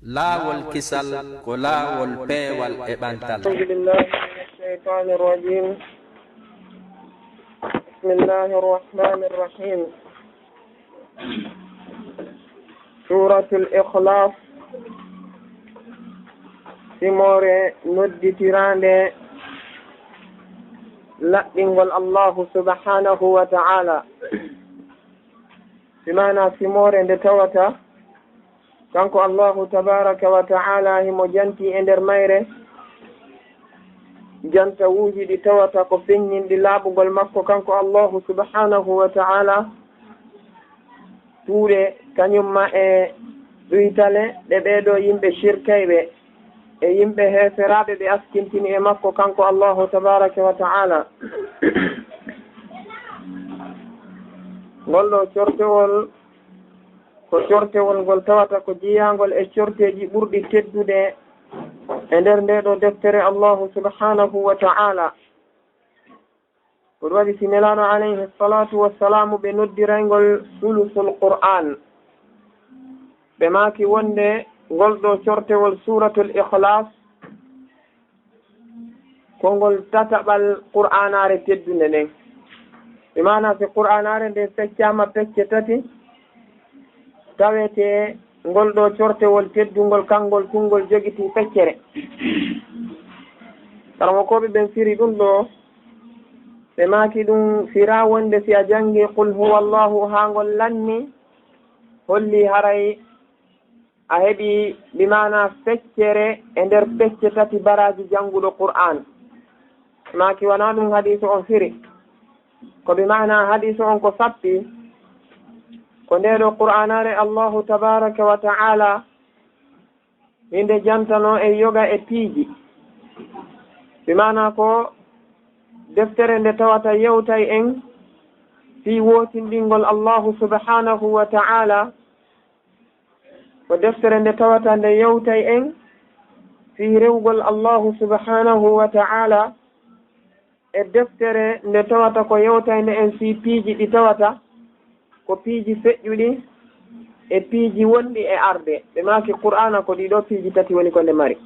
laawol kisal ko laawol peewal e ɓantal. Alhamdulillahi minash shaytanir rajim. Bismillahir rahmanir rahim. Suratul Ikhlas, simore nodditirande laɓɓingol Allahu subhanahu wa ta'ala. Simana simore nde tawata kanko Allahu tabaraka wa ta'ala himo janti e nder mayre janta wuuji ɗi tawata ko feññinɗi laaɓugol makko kanko Allahu subhanahu wa ta'ala. tuuɗe kañumma e ɗuytale ɗe ɓeeɗo yimɓe shirkayɓe e yimɓe heeferaɓe ɓe askintini e makko kanko Allahu tabaraka wa ta'ala. ngol ɗo cortewol ko cortewol ngol tawata ko jiyangol e corteji ɓurɗi teddude e nder nde ɗo deftere Allahu subhanahu wa ta'ala. ko ɗum waɗi si nelaɗo alayhi salatu wassalamu ɓe noddirayngol sulusul qur'an, ɓe maaki wonde ngol ɗo cortewol suratul ikhlas kongol tataɓal qur'anare teddude nden. ɓe mana si qur'anare nde feccama pecce tati, tawete ngol ɗo cortewol teddungol kangol tungol jogiti feccere. karamo koɓe ɓen firi ɗum ɗo ɓe maaki ɗum fira wonde si a jangi qul huwa allahu ha ngol lanni holli haray a heɓi bimana feccere e nder pecce tati baraji janguɗo qur'an. maaki wona ɗum hadisu on firi, ko bimana hadisu on ko sappi ko ndeɗo qur'anare Allahu tabaraka wa ta'ala hinde jantano e yoga e piiji, bimana ko deftere nde tawata yewtay en fi wootindingol Allahu subhanahu wa ta'ala, ko deftere nde tawata nde yewtay en fi rewgol Allahu subhanahu wa ta'ala, e deftere nde tawata ko yewtayde en fi piiji ɗi tawata ko piiji feƴƴuɗi e piiji wonɗi e arde. ɓe maaki qur'ana ko ɗiɗo piiji tati woni ko nde mari.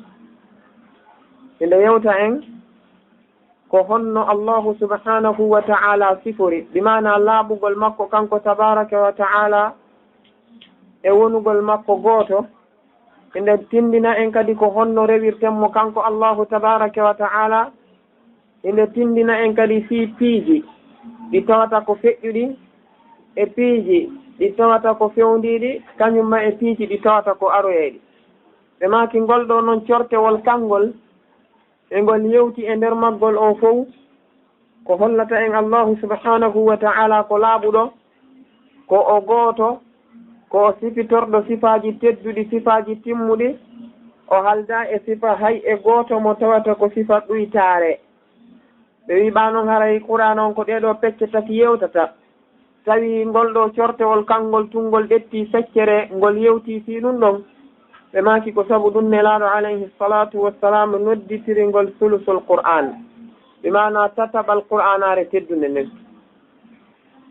nde yewta en ko honno Allahu subhanahu wa ta'ala sifori, bimana laaɓugol makko kanko tabaraka wa ta'ala e wonugol makko gooto. nde tindina en kadi ko honno rewirtenmo kanko Allahu tabaraka wa ta'ala. nde tindina en kadi fi piiji ɗi tawata ko feƴƴuɗi e piiji ɗi tawata ko fewndiɗi, kañumma e piiji ɗi tawata ko aroyeɗi. ɓe maaki ngol ɗo noon cortewol kangol e ngol yewti e nder maggol o fof ko hollata en Allahu subhanahu wa ta'ala ko laaɓuɗo, ko o gooto, ko o sifitorɗo sifaji tedduɗi, sifaji timmuɗi. o halda e sifa hay e gooto mo tawata ko sifa ɗuytaare. ɓe wiɓa noon haray qur'an on ko ɗeɗo pecce tati yewtata, tawi ngol ɗo cortewol kangol tungol ɗetti feccere ngol yewti fi ɗum ɗon. ɓe maaki ko sabu ɗum nelaɗo alayhi salatu wassalam nodditiri ngol sulusul qur'an, bimana tataɓal qur'anare teddude nden.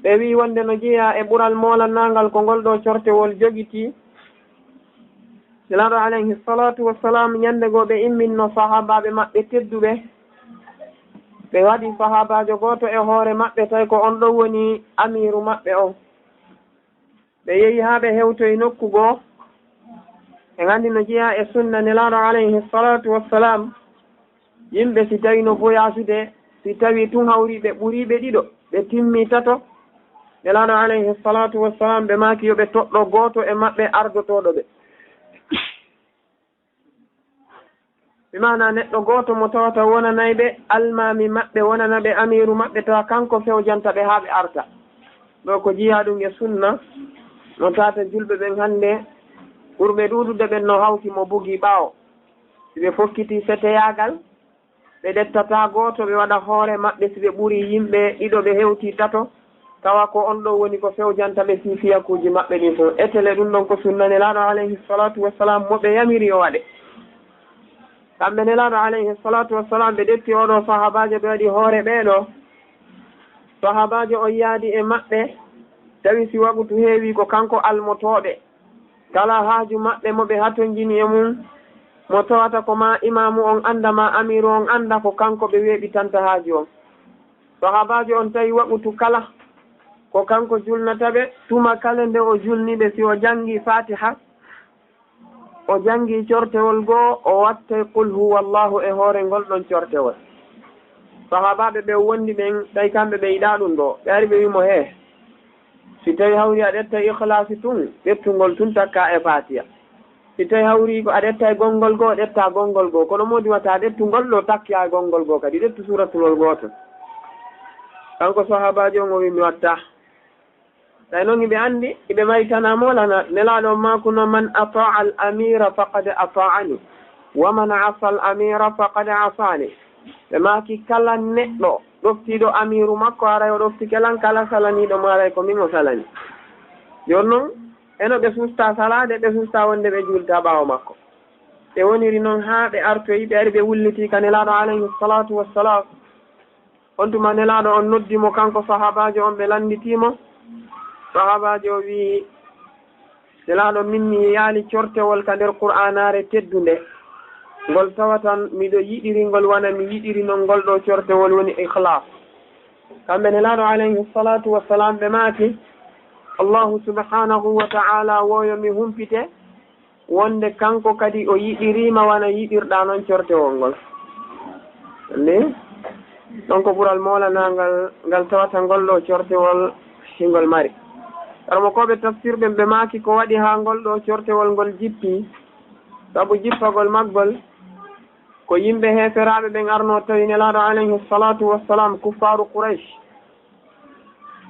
ɓe wi wonde no jeeya e ɓural molannagal ko ngol ɗo cortewol jogiti. nelaɗo alayhi salatu wassalam ñande goo ɓe imminno sahabaɓe maɓɓe tedduɓe, ɓe waɗi sahabajo goto e hoore maɓɓe tawi ko on ɗo woni amiru maɓɓe on. ɓe yehi ha ɓe hewtoyi nokku goo. en andi no jeeya e sunna nelaɗo alayhi salatu wassalam, yimɓe si tawi no voyasude, si tawi tun hawri ɓe ɓuriɓe ɗiɗo, ɓe timmi tato, nelaɗo alayhi salatu wassalam ɓe maaki yoɓe toɗɗo goto e maɓɓe ardotoɗo ɓe. bimana neɗɗo goto mo tawata wonanayɓe almami maɓɓe, wonanaɓe amiru maɓɓe, tawa kanko fewjanta ɓe ha ɓe arta. ɗo ko jiya ɗum e sunna no tata julɓe ɓen hande ɓurɓe ɗuɗude ɓen no hawti mo bugi ɓaawo. si ɓe fokkiti seteyagal ɓe ɗettata goto, ɓe waɗa hoore maɓɓe si ɓe ɓuri yimɓe ɗiɗo ɓe hewti tato, tawa ko on ɗo woni ko fewjanta ɓe fi fiyakuji maɓɓe ɗin fof. etele ɗum ɗon ko sunna nelaɗo alayhi salatu wassalam moɓe yamiri yo waɗe. kamɓe nelaɗo alayhi salatu wassalam ɓe ɗetti oɗo sahabajo ɓe waɗi hoore ɓeeɗo. sahabajo o yaadi e maɓɓe tawi si waɓutu heewi ko kanko almotoɓe, kala haaju maɓɓe mo ɓe hatojini e mum mo tawata ko ma imamu on anda ma amiru on anda ko kanko ɓe weeɓitanta haaju on sahabajo on tawi waɓutu kala ko kanko julnata ɓe tuma kala nde o julniɓe si o jangi fatiha o jangi cortewol goo o watta qul huwa allahu e hoore ngol ɗon cortewol sahabaɓe ɓe wondi ɓen tawi kamɓe ɓe yiɗa ɗum ɗo ɓe ari ɓe wimo he si tawi hawri a ɗetta ihlasi tun ɗettugol tun takka e fatiha si tawi hawri ko a ɗetta e gonngol goo ɗetta gonngol goo kono modi wata ɗettugol ɗo takki e gonngol goo kadi ɗettu suratulol gooto kanko sahabajo on o wi mi watta tawi noon iɓe anndi iɓe maytana molana nelaɗo makuno man ataa al amira faqad ataani wa man asa al amira faqad asani ɓe maki kala neɗɗo ɗoftiɗo amiru makko aray o ɗofti kelan kala salaniɗo mo aray ko min o salani joni noon eno ɓe susta salade ɓe susta wonde ɓe julta ɓawo makko ɓe woniri noon ha ɓe artoyi ɓe ari ɓe wulliti ka nelaɗo alayhi salatu wassalam on tuma nelaɗo on noddimo kanko sahabajo on ɓe landitimo sahabajo wi nelaɗo minni yaali cortewol ka nder qur'anare teddunde ngol tawatan miɗo yiɗiri ngol wana mi yiɗiri noon ngol ɗo cortewol woni ihlas kamɓe nelaɗo alayhi salatu wassalam ɓe maaki allahu subhanahu wa ta'ala woyo mi humpite wonde kanko kadi o yiɗirima wana yiɗirɗa noon cortewol ngol andi donc ɓural molanangal ngal tawata ngol ɗo cortewol hingol mari karmo koɓe tafsir ɓen ɓe maaki ko waɗi ha ngol ɗo cortewol ngol jippi saabu jippagol maggol ko yimɓe heferaɓe ɓen arno tawi nelaɗo alayhi salatu wassalam kuffaru Quraysh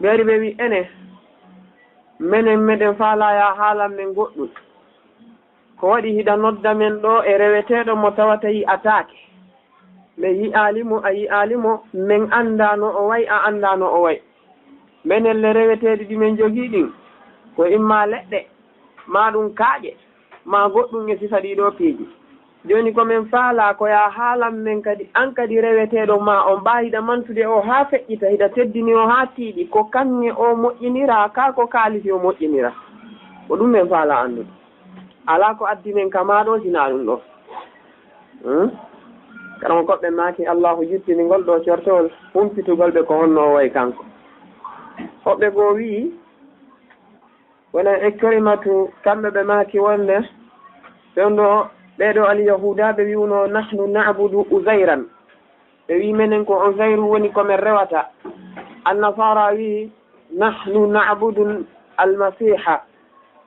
ɓeeri ɓe wi ene menen meɗen faalaya haalan men goɗɗum ko waɗi hiɗa nodda men ɗo e reweteɗo mo tawata yi attaque mi yi'alimo a yi'alimo min andano o way a andano o way minen le reweteɗi ɗi min jogii ɗin ko imma leɗɗe ma ɗum kaaƴe ma goɗɗum e sifa ɗiɗo piiji joni komin faala ko ya haalan men kadi an kadi reweteɗo ma on ɓa hiɗa mantude o ha feƴƴita hiɗa teddini o ha tiiɗi ko kanŋe o moƴƴinira ka ko kaalisi o moƴƴinira ko ɗum min faala andude ala ko addi men kamaɗo sina ɗum ɗo karamo koɓɓe maaki allahu juttini ngol ɗo cortowol humpitugol ɓe ko honno way kanko hoɓɓe goo wii wona Ikrimatu kamɓe ɓe maaki wonde ɓen ɗo ɓeɗo alyahudaɓe wiwno nahnu na'budu uzayran ɓe wi menen ko uzayru woni komin rewata annasara wi nahnu na'budu almasiha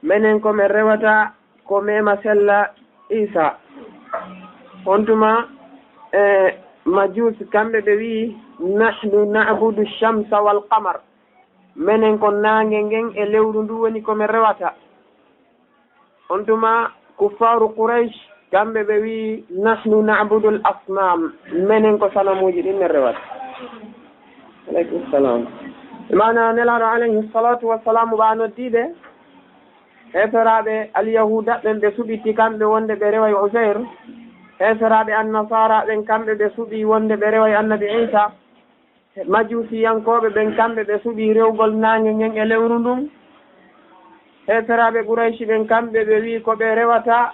menen komin rewata ko mema sella Isa on tuma majus kamɓe ɓe wi nahnu na'budu shamsa wal qamar menen ko nange ngen e lewru ndu woni komin rewata on tuma kuffaru Quraysh kamɓe ɓe wi nahnu na'budu al asnam menen ko sanamuji ɗin min rewata aleykum salam mana nelaɗo alayhi salatu wassalamu ɓa noddiɓe heferaɓe alyahuda ɓen ɓe suɓiti kamɓe wonde ɓe reway Uzair heferaɓe annasara ɓen kamɓe ɓe suuɓi wonde ɓe reway annabi Isa majusiyankoɓe ɓen kamɓe ɓe suuɓi rewgol nange ngen e lewru ndun heferaɓe Qurayshi ɓen kamɓe ɓe wi ko ɓe rewata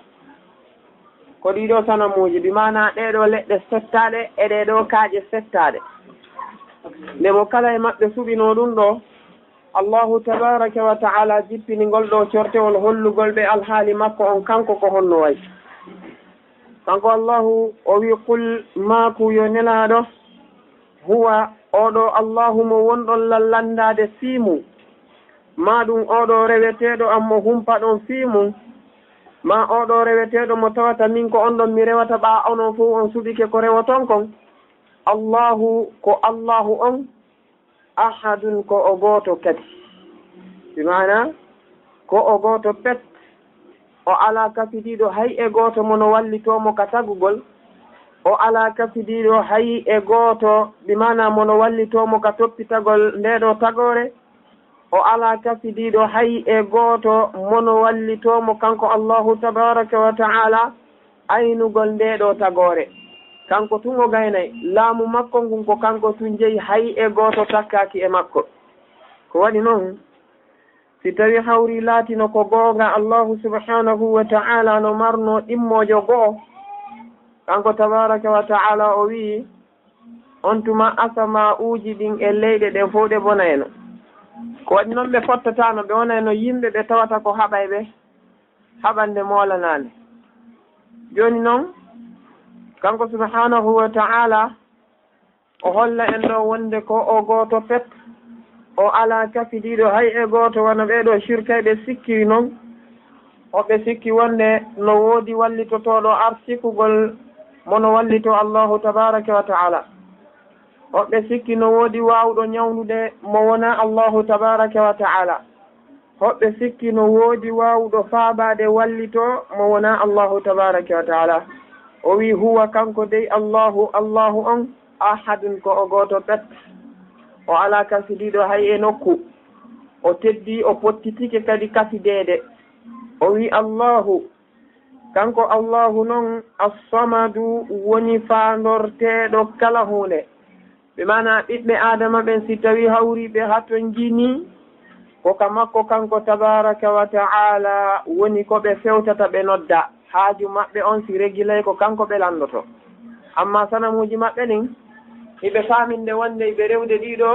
ko ɗiɗo sanamuji bi mana ɗeɗo leɗɗe settaɗe e ɗeɗo kaaƴe settaɗe ndemo kala e maɓɓe suuɓino ɗum ɗo allahu tabaraka wa ta'ala jippini ngol ɗo cortewol hollugol ɓe alhaali makko on kanko ko honno way kanko allahu o wi qul maaku yo nelaɗo huwa oɗo allahu mo wonɗon lallandade fiimu ma ɗum oɗo reweteɗo am mo humpa ɗon fiimu ma oɗo reweteɗo mo tawata min ko on ɗon mi rewata ɓa onon fof on suɓike ko rewaton kon allahu ko allahu on ahadun ko o gooto kadi bi mana ko o gooto pet o ala kafidiɗo hay e gooto mono wallitomo ka tagugol o ala kafidiɗo hay e gooto bi mana mono wallitomo ka toppitagol ndeɗo tagore o ala kafidiɗo hay e gooto mono wallitomo kanko allahu tabaraka wa ta'ala aynugol ndeɗo tagore kanko tun o gaynay laamu makko ngun ko kanko tun jeeyi hay e gooto takkaki e makko ko waɗi noon si tawi hawri laatino ko goonga allahu subhanahu wa ta'ala no marno ɗimmojo go'o kanko tabaraka wa ta'ala o wii on tuma asama uji ɗin e leyɗe ɗe fof ɗe bonayno ko waɗi noon ɓe fottatano ɓe wonayno yimɓe ɓe tawata ko haɓay ɓe haɓande moolanande joni noon kanko subhanahu wa ta'ala o holla en ɗo wonde ko o gooto pet o ala kafidiɗo hay e gooto wona ɓeeɗo shirkayɓe sikkiri noon hoɓe sikki wonde no woodi wallitotoɗo arsikugol mono wallito allahu tabaraka wa ta'ala hoɓɓe sikki no woodi waawɗo ñawnude mo wona allahu tabaraka wa ta'ala hoɓɓe sikki no woodi waawɗo faabade wallito mo wona allahu tabaraka wa ta'ala o wi huwa kanko dey allahu on ahadun ko o gooto pet o ala kasidiɗo hay e nokku o teddi o pottitike kadi kasideede o wi allahu kanko allahu noon assamadu woni faandorteeɗo kala hunde ɓe mana ɓiɓɓe adama ɓen si tawi hawriɓe haton jini ko ka makko kanko tabaraka wa ta'ala woni ko ɓe fewtata ɓe nodda haaju maɓɓe on si regilay ko kanko ɓe landoto amma sanamuji maɓɓe ɗin hiɓe faaminde wonde ɓe rewde ɗiɗo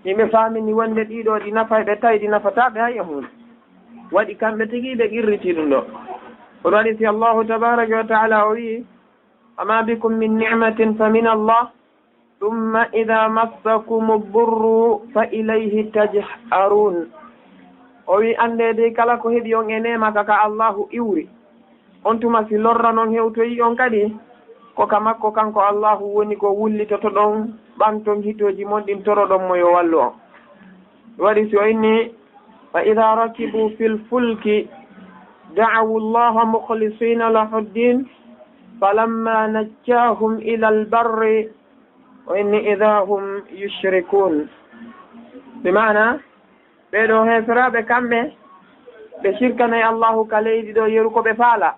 hiɓe faamini wonde ɗiɗo ɗi nafa ɓe tawi ɗi nafataɓe hay e hunde waɗi kamɓe tigi ɓe qirriti ɗum ɗo on waɗi si allahu tabaraka wa ta'ala o wi ama bikum min ni'matin fa min allah thumma ida massakum burru fa ilayhi taj'arun o wi andede kala ko heeɓi on e nema kaka allahu iwri on tuma si lorra noon hewtoyi on kadi ko ka makko kanko allahu woni ko wullitoto ɗon ɓanton hitoji mon ɗin toroɗon mo yo wallu on waɗi si o inni fa ida rakibu fil fulki da'awu llaha mukhlisina lahu ddin falamma najjahum ila albarri o inni ida hum yushrikun bi mana ɓeɗo heeseraɓe kamɓe ɓe shirkanayi allahu ka leydi ɗo yeru ko ɓe faala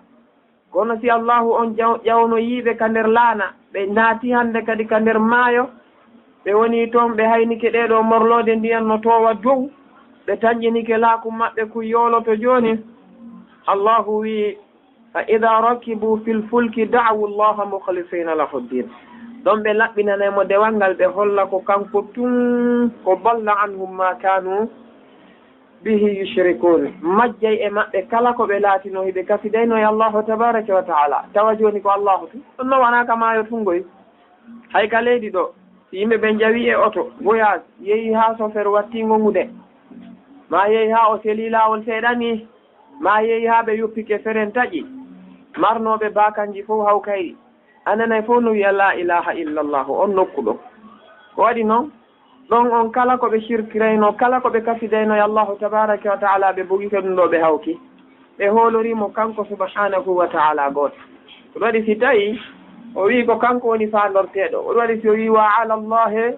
kono si allahu on ƴawno yiiɓe ka nder laana ɓe naati hannde kadi ka nder maayo ɓe woni toon ɓe haynike ɗeɗo morlode ndiyan no towa dow ɓe tañƴinike laaku maɓɓe ku yooloto jooni allahu wi fa ida rakibu fil fulki da'awu llaha mukhlisina lahu ddin ɗon ɓe laɓɓinanaymo dewal ngal ɓe holla ko kanko tun ko balla anhum ma kanu bihi yushrikun majjay e maɓɓe kala ko ɓe laatino hiɓe kasidayno e allahu tabaraka wa ta'ala tawa joni ko allahu tu ɗum no wonaka maayo tungoy hay ka leydi ɗo si yimɓe ɓe jawi e oto voyage yeehi ha chauffeur wattingo ngude ma yeehi ha o seli lawol seeɗani ma yeehi ha ɓe yoppike feren taƴi marnoɓe bakanji fof haw kayri ananay fof no wiya la ilaha illa llahu on nokkuɗo ko waɗi noon ɗon on kala ko ɓe shirkirayno kala ko ɓe kasidayno e allahu tabaraka wa ta'ala ɓe bogike ɗum ɗo ɓe hawki ɓe hoolorimo kanko subhanahu wa ta'ala gooto ɗum waɗi si tawi o wi ko kanko woni faandorteɗo oɗum waɗi si o wi wa ala llahi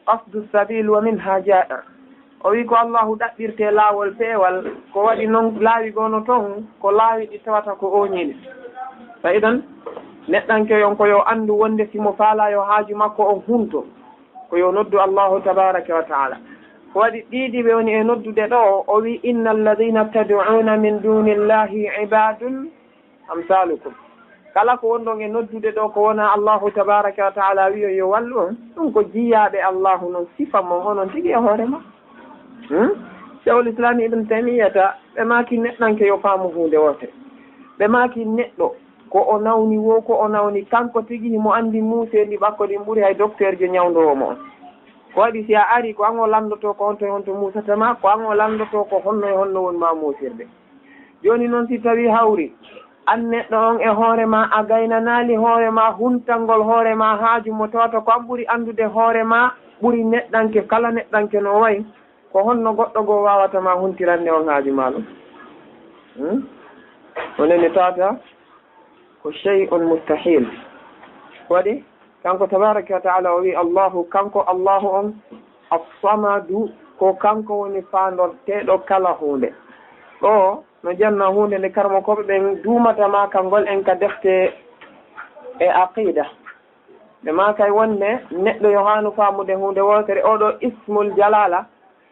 qasdu sabil wa minha jaa o wi ko allahu ɗaɓɓirte laawol peewal ko waɗi noon laawi gono toon ko laawi ɗi tawata ko oñiɗi fa idan neɗɗankeyon ko yo anndu wonde simo faala yo haaju makko on hunto ko yo noddu allahu tabaraka wa ta'ala ko waɗi ɗiɗi ɓe woni e noddude ɗo o wi inna alladina tad'una min duni llahi ibadun amsalukum kala ko wonɗon e noddude ɗo ko wona allahu tabaraka wa ta'ala wiyo yo wallu on ɗum ko jiyaɓe allahu noon sifa mon onon tigi e hoore ma cheikhul islam ibn taymiyata ɓe maki neɗɗanke yo faamu hunde wote ɓe maki neɗɗo ko o nawni wo ko o nawni kanko tigi mo andi muusendi ɓakko ɗin ɓuuri hay docteur jo ñawdowomo on ko waɗi si a ari ko an o landoto ko honto e honto muusatama ko an o landoto ko honno e honno woni ma muusirde joni noon si tawi hawri an neɗɗo on e hoore ma a gaynanali hoore ma huntangol hoore ma haaju mo tawata ko an ɓuuri andude hoore ma ɓuuri neɗɗanke kala neɗɗanke no wayi ko honno goɗɗo goo wawatama huntirande on haaju ma ɗum onene tawata ko shay'un mustahil waɗi kanko tabaraka wa ta'ala o wi allahu kanko allahu on assamadu ko kanko woni faandorteɗo kala hunde ɗo no janna hunde nde karmo koɓe ɓen duumatama kangol en ka defte e aqida ɓe ma kay wonde neɗɗo yo hanu faamude hunde wotere oɗo ismul jalala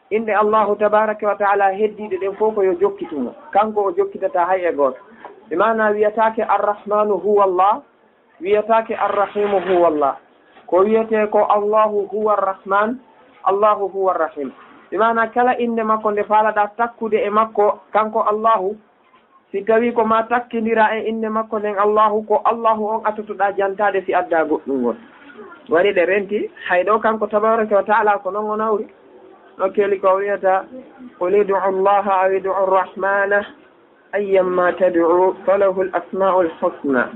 inde Allahu tabaraka wa taala heddiɗe ɗen fof ko yo jokkitumo kanko o jokkitata hay e goto ɓe mana wiyatake arrahmanu huwa Allah wiyatake arrahimu huwa Allah ko wiyete ko Allahu huwa arrahman Allahu huwa arrahim ɓe mana kala inde makko nde faalaɗa takkude e makko kanko Allahu si tawi ko ma takkidira e inde makko nden Allahu ko Allahu on atotoɗa jantade si adda goɗɗum ngol wari ɗe renti hayɗo kanko tabaraka wa taala ko noon o nawri no keeli ko wiyata qul idu llaha aw idu rrahmana ayyamma tad'u falahu l asma'u l husna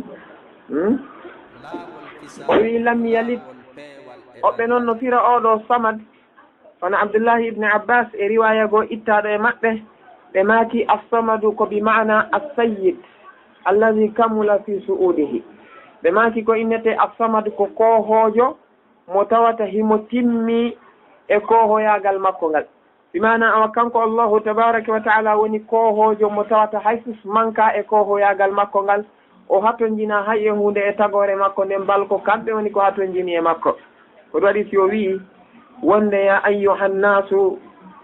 o wi lam yalid oɓe noon no fira oɗo samad kono Abdoullahi ibne Abbas e riwaya goo ittaɗo e maɓɓe ɓe maati assamadu ko bi mana assayid alladi kamula fi su'udihi ɓe maati ko innete assamadu ko kohojo mo tawata himo timmi e kohoyagal makko ngal bi mana awa kanko Allahu tabaraka wa taala woni kohojo mo tawata haysus manka e kohoyagal makko ngal o hatojina hay e hunde e tagore makko nden balko kamɓe woni ko hatojini e makko ko waɗi si o wi wonde ya ayyuha nnasu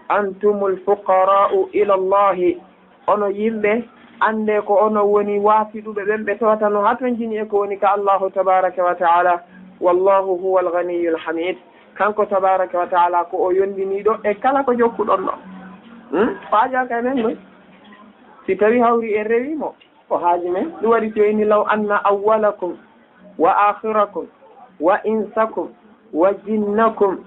antumul fuqara'u ila Allahi ono yimɓe ande ko ono woni waafiɗuɓe ɓen ɓe tawata no hatojini e ko woni ka Allahu tabaraka wa taala wallahu huwa alganiyyu alhamid kanko tabaraka wa taala ko o yondiniɗo e kala ko jokkuɗon ɗo faajaka men ɗum si tawi hawri e rewimo ko haaji men ɗum waɗi so inni law anna awwalakum wa akhirakum wa insakum wa jinnakum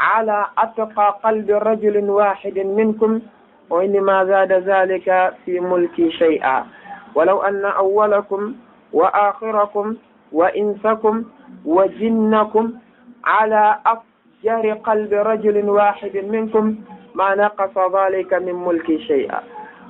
ala atqa qalbi rajulin wahidin minkum wa inni ma zada zalika fi mulki shay'a walaw anna awwalakum wa akhirakum wa insakum wa jinnakum ala afjari qalbi rajulin wahidin minkum ma naqasa dhalika min mulki shay'a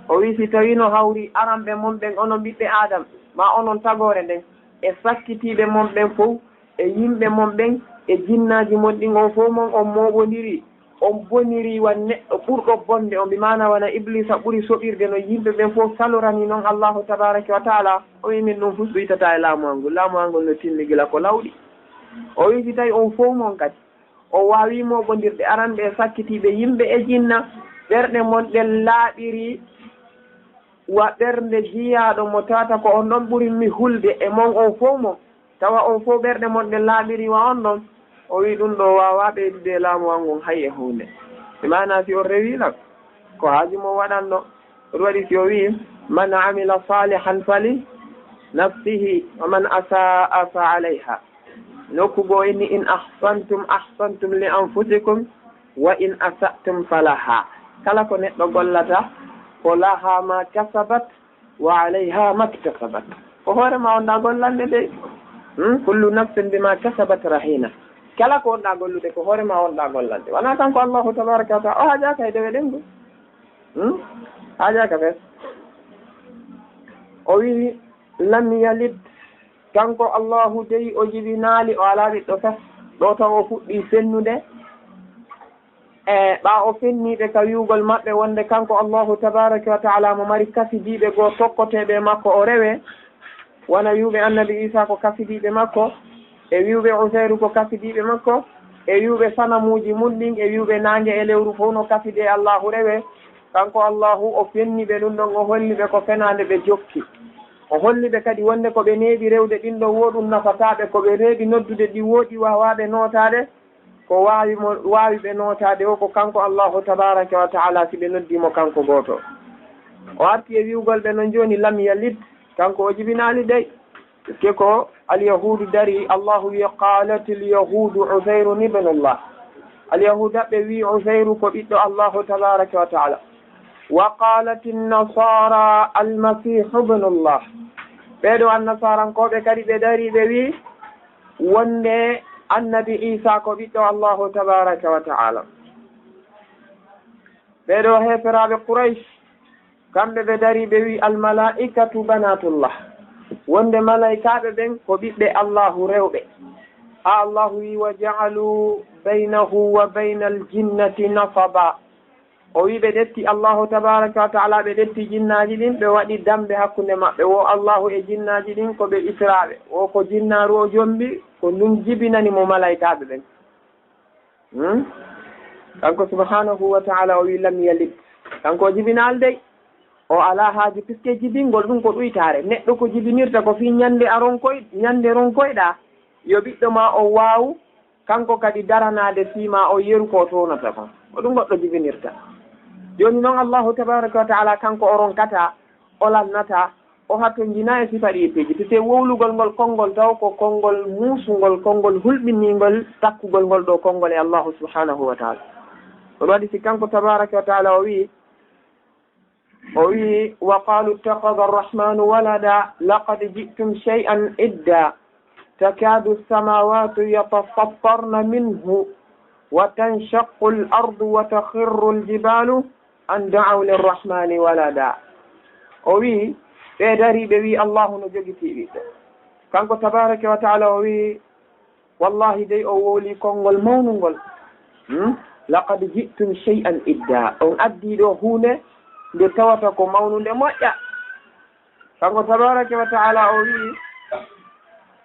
o wi si tawi no hawri aranɓe mon ɓen onon ɓiɓɓe adam ma onon tagore nden e sakkitiɓe mon ɓen fof e yimɓe mon ɓen e jinnaji mon ɗin on fof mon on moɓodiri on boniri wan neɗɗo ɓurɗo bonde on mbimana wona iblisa ɓuuri soɓirde no yimɓe ɓen fof salorani noon Allahu tabaraka wa taala o wi min ɗum fof ɗoytata e laamu angol no tinni gila ko lawɗi o wi si tawi on fof mon kadi o wawi moɓodirde aranɓe e sakkitiɓe yimɓe e jinna ɓerɗe mon ɗen laaɓiri wa ɓernde jiyaɗo mo tata ko on ɗon ɓuri mi hulde e mon on fof mon tawa on fof ɓerɗe mon ɗe laaɓiri wa on ɗon o wi ɗum ɗo wawa ɓeydude laamu an ngon hay e hunde mi mana si o rewila ko haaji mo waɗanno ɗum waɗi si o wi man amila salihan fali nafsihi wa man asaa fa alayha nokkugo inni in ahsantum li anfusikum wa in asatum falaha kala ko neɗɗo gollata ko laha ma kasabat wa alayha maktasabat ko hoorema on ɗa gollande de kullu nafsin bima kasabat rahina kala ko on ɗa gollude ko hoorema on ɗa gollande wona kanko Allahu tabaraka wa taala o haajaka e dewe ɗen ɗum haajaka fes o wi lam yalid kanko Allahu dey o jibinaali o ala ɓiɗɗo fes ɗo taw o fuɗɗi fennude e ɓa o fenniɓe ka wiwgol maɓɓe wonde kanko Allahu tabaraka wa taala mo mari kasidiɓe goo tokkoteɓe makko o rewe wona wiwɓe annabi Isa ko kasidiɓe makko e wiwɓe Usayru ko kasidiɓe makko e wiwɓe sanamuji mun ɗin e wiwɓe nangue e lewru fof no kaside Allahu rewe kanko Allahu o fenniɓe ɗum ɗon o holliɓe ko fenade ɓe jokki o holliɓe kadi wonde ko ɓe neeɓi rewde ɗin ɗon woɗum nafataɓe ko ɓe reeɓi noddude ɗi woɗi wawaɓe notade ko wawi ɓe notade o ko kanko Allahu tabaraka wa taala si ɓe noddimo kanko goto o arti e wiwgol ɓe noon joni lam yalid kanko o jibinali dey ke ko alyahudu dari Allahu wi qalat alyahudu usayrun ibnullah alyahudaɓe wi usayru ko ɓiɗɗo Allahu tabaraka wa taala wa qalat an-nasara almasihu ibnullah ɓeɗo annasarankoɓe kadi ɓe dari ɓe wi wonde annabi Isa ko ɓiɗɗo Allahu tabaraka wa taala ɓeɗo heferaɓe Quraysh kamɓe ɓe dari ɓe wi almalaikatu banatullah wonde malaikaɓe ɓen ko ɓiɓɓe Allahu rewɓe ha Allahu wi wa ja'alu baynahu wa bayna aljinnati nasaba o wi ɓe ɗetti Allahu tabaraka wa taala ɓe ɗetti jinnaji ɗin ɓe waɗi dambe hakkunde maɓɓe wo Allahu e jinnaji ɗin ko ɓe israɓe o ko jinnaru o jombi ko ɗum jibinani mo malaikaɓe ɓen kanko subhanahu wa taala o wi lam yalid kanko jibinal dey o ala haaji puisque jibingol ɗum ko ɗuytare neɗɗo ko jibinirta ko fi ñande ñande ronkoyɗa yo ɓiɗɗo ma o waaw kanko kadi daranade fiima o yeru ko tonata kon ko ɗum goɗɗo jibinirta joni noon allahu tabaraka wa taala kanko o ronkata o lannata o hatto jina e sifa ɗi peeji te wowlugol ngol konngol taw ko konngol muusugol konngol hulɓiningol takkugol ngol ɗo konngol e allahu subhanahu wa taala ɗum waɗi si kanko tabaraka wa taala o wi wa qalu ittakhadha arrahmanu walada laqad ji'tum shay'an idda takadu as-samawatu yatafattarna minhu wa tanshaqqu al-ardu wa takhirru al-jibalu an da'aw lirrahmani walada o wi ɓe dariɓe wi allahu no jogiti ɓiɗɗo kanko tabaraka wa taala o wi wallahi dey o wowli konngol mawnugol laqad ji'tum shay'an idda on addiɗo hunde nde tawata ko mawnude moƴƴa kanko tabaraka wa taala o wi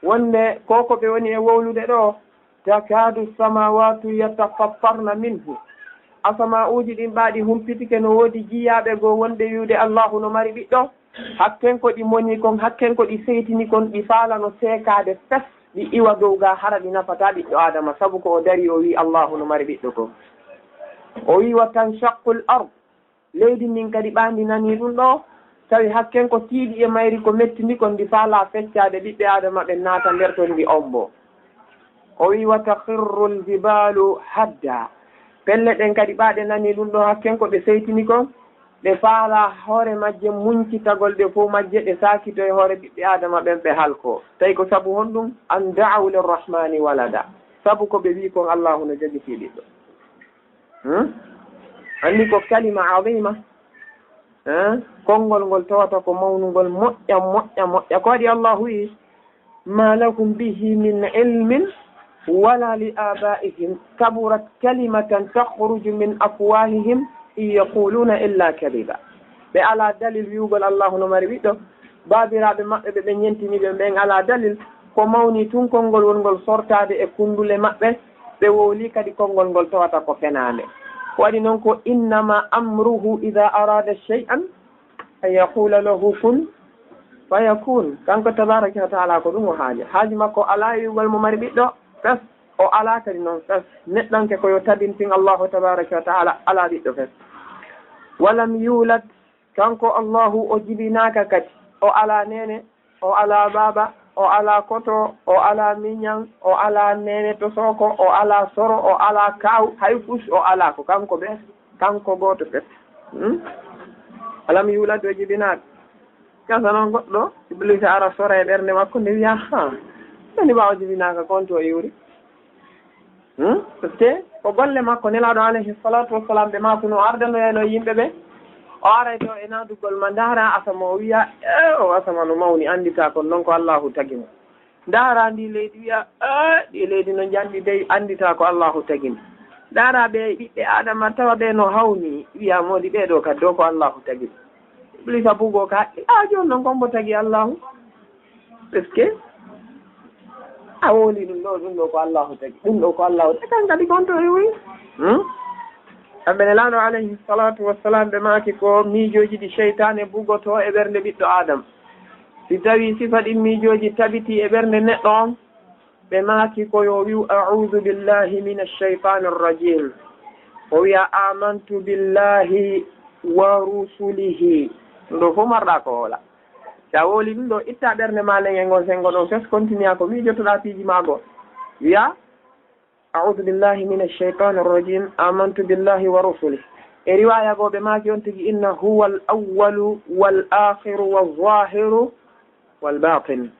wonde koko ɓe woni e wowlude ɗo takadu samawatu yatafattarna minhu asama uji ɗin ɓaaɗi humpitike no woodi jiyaɓe goo wonde wiwde allahu no mari ɓiɗɗo hakken ko ɗi moni kon hakken ko ɗi seytini kon ɗi faalano seekade fes ɗi iwa dow ga hara ɗi nafata ɓiɗɗo adama sabu ko o dari o wi allahu no mari ɓiɗɗo ko o wi wa tanshaqqu l ard leydi ndin kadi ɓandi nani ɗum ɗo tawi hakken ko tiiɗi e mayri ko mettini kon ɗi faala feccade ɓiɓɓe adama ɓe naata nder ton ndi ombo o wi wa takhirru l jibalu hadda pelle ɗen kadi ɓaaɗe nani ɗum ɗo hakken ko ɓe seytini kon ɓe faala hoore majje muñcitagol ɓe fof majje ɗe saakito e hoore ɓiɓɓe adama ɓen ɓe halko tawi ko sabu honɗum an da'aw lirrahmani walada sabu ko ɓe wi kon allahu no jogiti ɓiɗɗo anndi ko kalima adima konngol ngol tawata ko mawnugol moƴƴa ko waɗi allahu wi ma lahum bihi min ilmin wala li abaihim kaburat kalimatan takhruju min afwahihim in yaquluna illa kadiba ɓe ala dalil wiwgol allahu no mari ɓiɗɗo babiraɓe maɓɓe ɓe ñentiniɓe ɓen ala dalil ko mawni tun konngol wongol sortade e kundule maɓɓe ɓe wowli kadi konngol ngol tawata ko fenande waɗi noon ko innama amruhu ida arada shay'an an yaqula lahu kun fayakun kanko tabaraka wa taala ko ɗum o haaji makko ala wiwgol mo mari ɓiɗɗo fes o ala kadi noon fes neɗɗanke koyo tabintin allahu tabaraka wa taala ala ɓiɗɗo fes walam yulad kanko allahu o jibinaka kadi o ala nene o ala baba o ala koto o ala miñan o ala nene to soko o ala soro o ala kaw hay fus o ala ko kanko ɓe kanko goto fes walam yulad o jibinaka kasa noon goɗɗo iblisa ara sora e ɓernde makko nde wiya ani ɓawa jibinaka kon to iwri parce que ko golle makko nelaɗo alayhi salatu wassalam ɓe makuno ardanoyano yimɓe ɓe o aray to e nadugol ma ndaara asama o wiya o asama no mawni andita kon noon ko allahu tagi mo ndaara ndi leydi wiya ɗi leydi no janɗi dey andita ko allahu tagi mo ndaara ɓe ɓiɓɓe adama tawa ɓe no hawni wiya modi ɓeɗo kadi do ko allahu tagi mo iblisa bugo ka joni noon kombo tagi allahu parce que a woli ɗum ɗo ko allahu tagi ɗum ɗo ko allahu tagi kan kadi gonto e wi kamɓe nelaɗo alayhi salatu wassalam ɓe maki ko miijoji ɗi cheytane bugoto e ɓernde ɓiɗɗo adama si tawi sifa ɗin miijoji tabiti e ɓernde neɗɗo on ɓe maki koyo wiw a'udu billahi min alcheytani arrajim o wiya amantu billahi wa rusulihi ɗum ɗo fof marɗa ko wola sa woli ɗum ɗo itta ɓernde ma leŋel ngol sengo ɗon fes continue ko miijotoɗa piiji mago wiya a'udu billahi min alcheytani arrajim amantu billahi wa rusulih e riwaya goɓe maki on tigi inna huwa al awalu wal akhiru walzahiru walbatin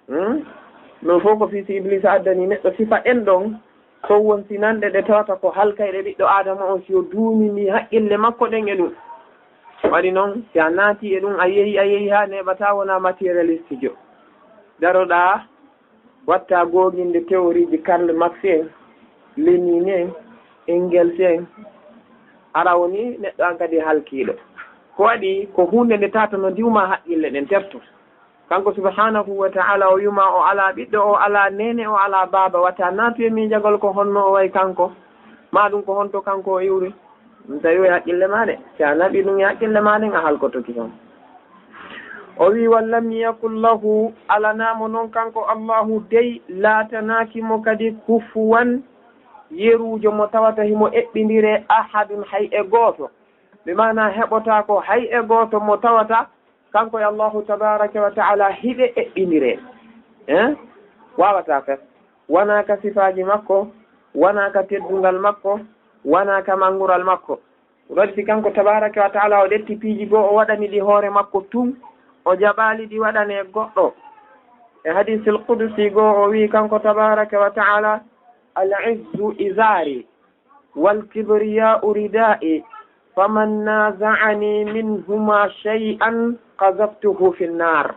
ɗum fof ko fiisi iblisa addani neɗɗo sifa en ɗon ko won sinanɗe ɗe tawata ko halkayɗe ɓiɗɗo adama on si o duumini haqqille makko ɗen e ɗum waɗi noon si a naati e ɗum a yeehi ha neɓata wona matérialiste jo daroɗa watta goginde théorie ji Karl Marx en Lénine en Engels en ara woni neɗɗo an kadi halkiɗo ko waɗi ko hunde nde tata no diwma haqqille ɗen terto kanko subhanahu wa ta'ala o yuma o ala ɓiɗɗo o ala nene o ala baba wata naatu e miijagol ko honno o way kanko ma ɗum ko honto kanko o iwri ɗum tawi o haqqille ma de si a naɓi ɗum haqqille ma ɗen a halkotoki toon o wi wallam yakun lahu alanamo noon kanko allahu dey laatanakimo kadi kufuwan yerujo mo tawata himo eɓɓindire ahadun hay e gooto ɓe mana heɓota ko hay e gooto mo tawata kanko e allahu tabaraka wa taala hiɓe eɓɓindire wawata fes wona ka sifaji makko wona ka teddungal makko wona ka mangural makko roddi kanko tabaraka wa taala o ɗetti piiji goo o waɗani ɗi hoore makko tun o jaɓali ɗi waɗane goɗɗo e hadisul qudusi goo o wi kanko tabaraka wa taala al izzu izari wal kibriyau ridai faman naza'ani minhuma shay'an qazaftuhu fi nnar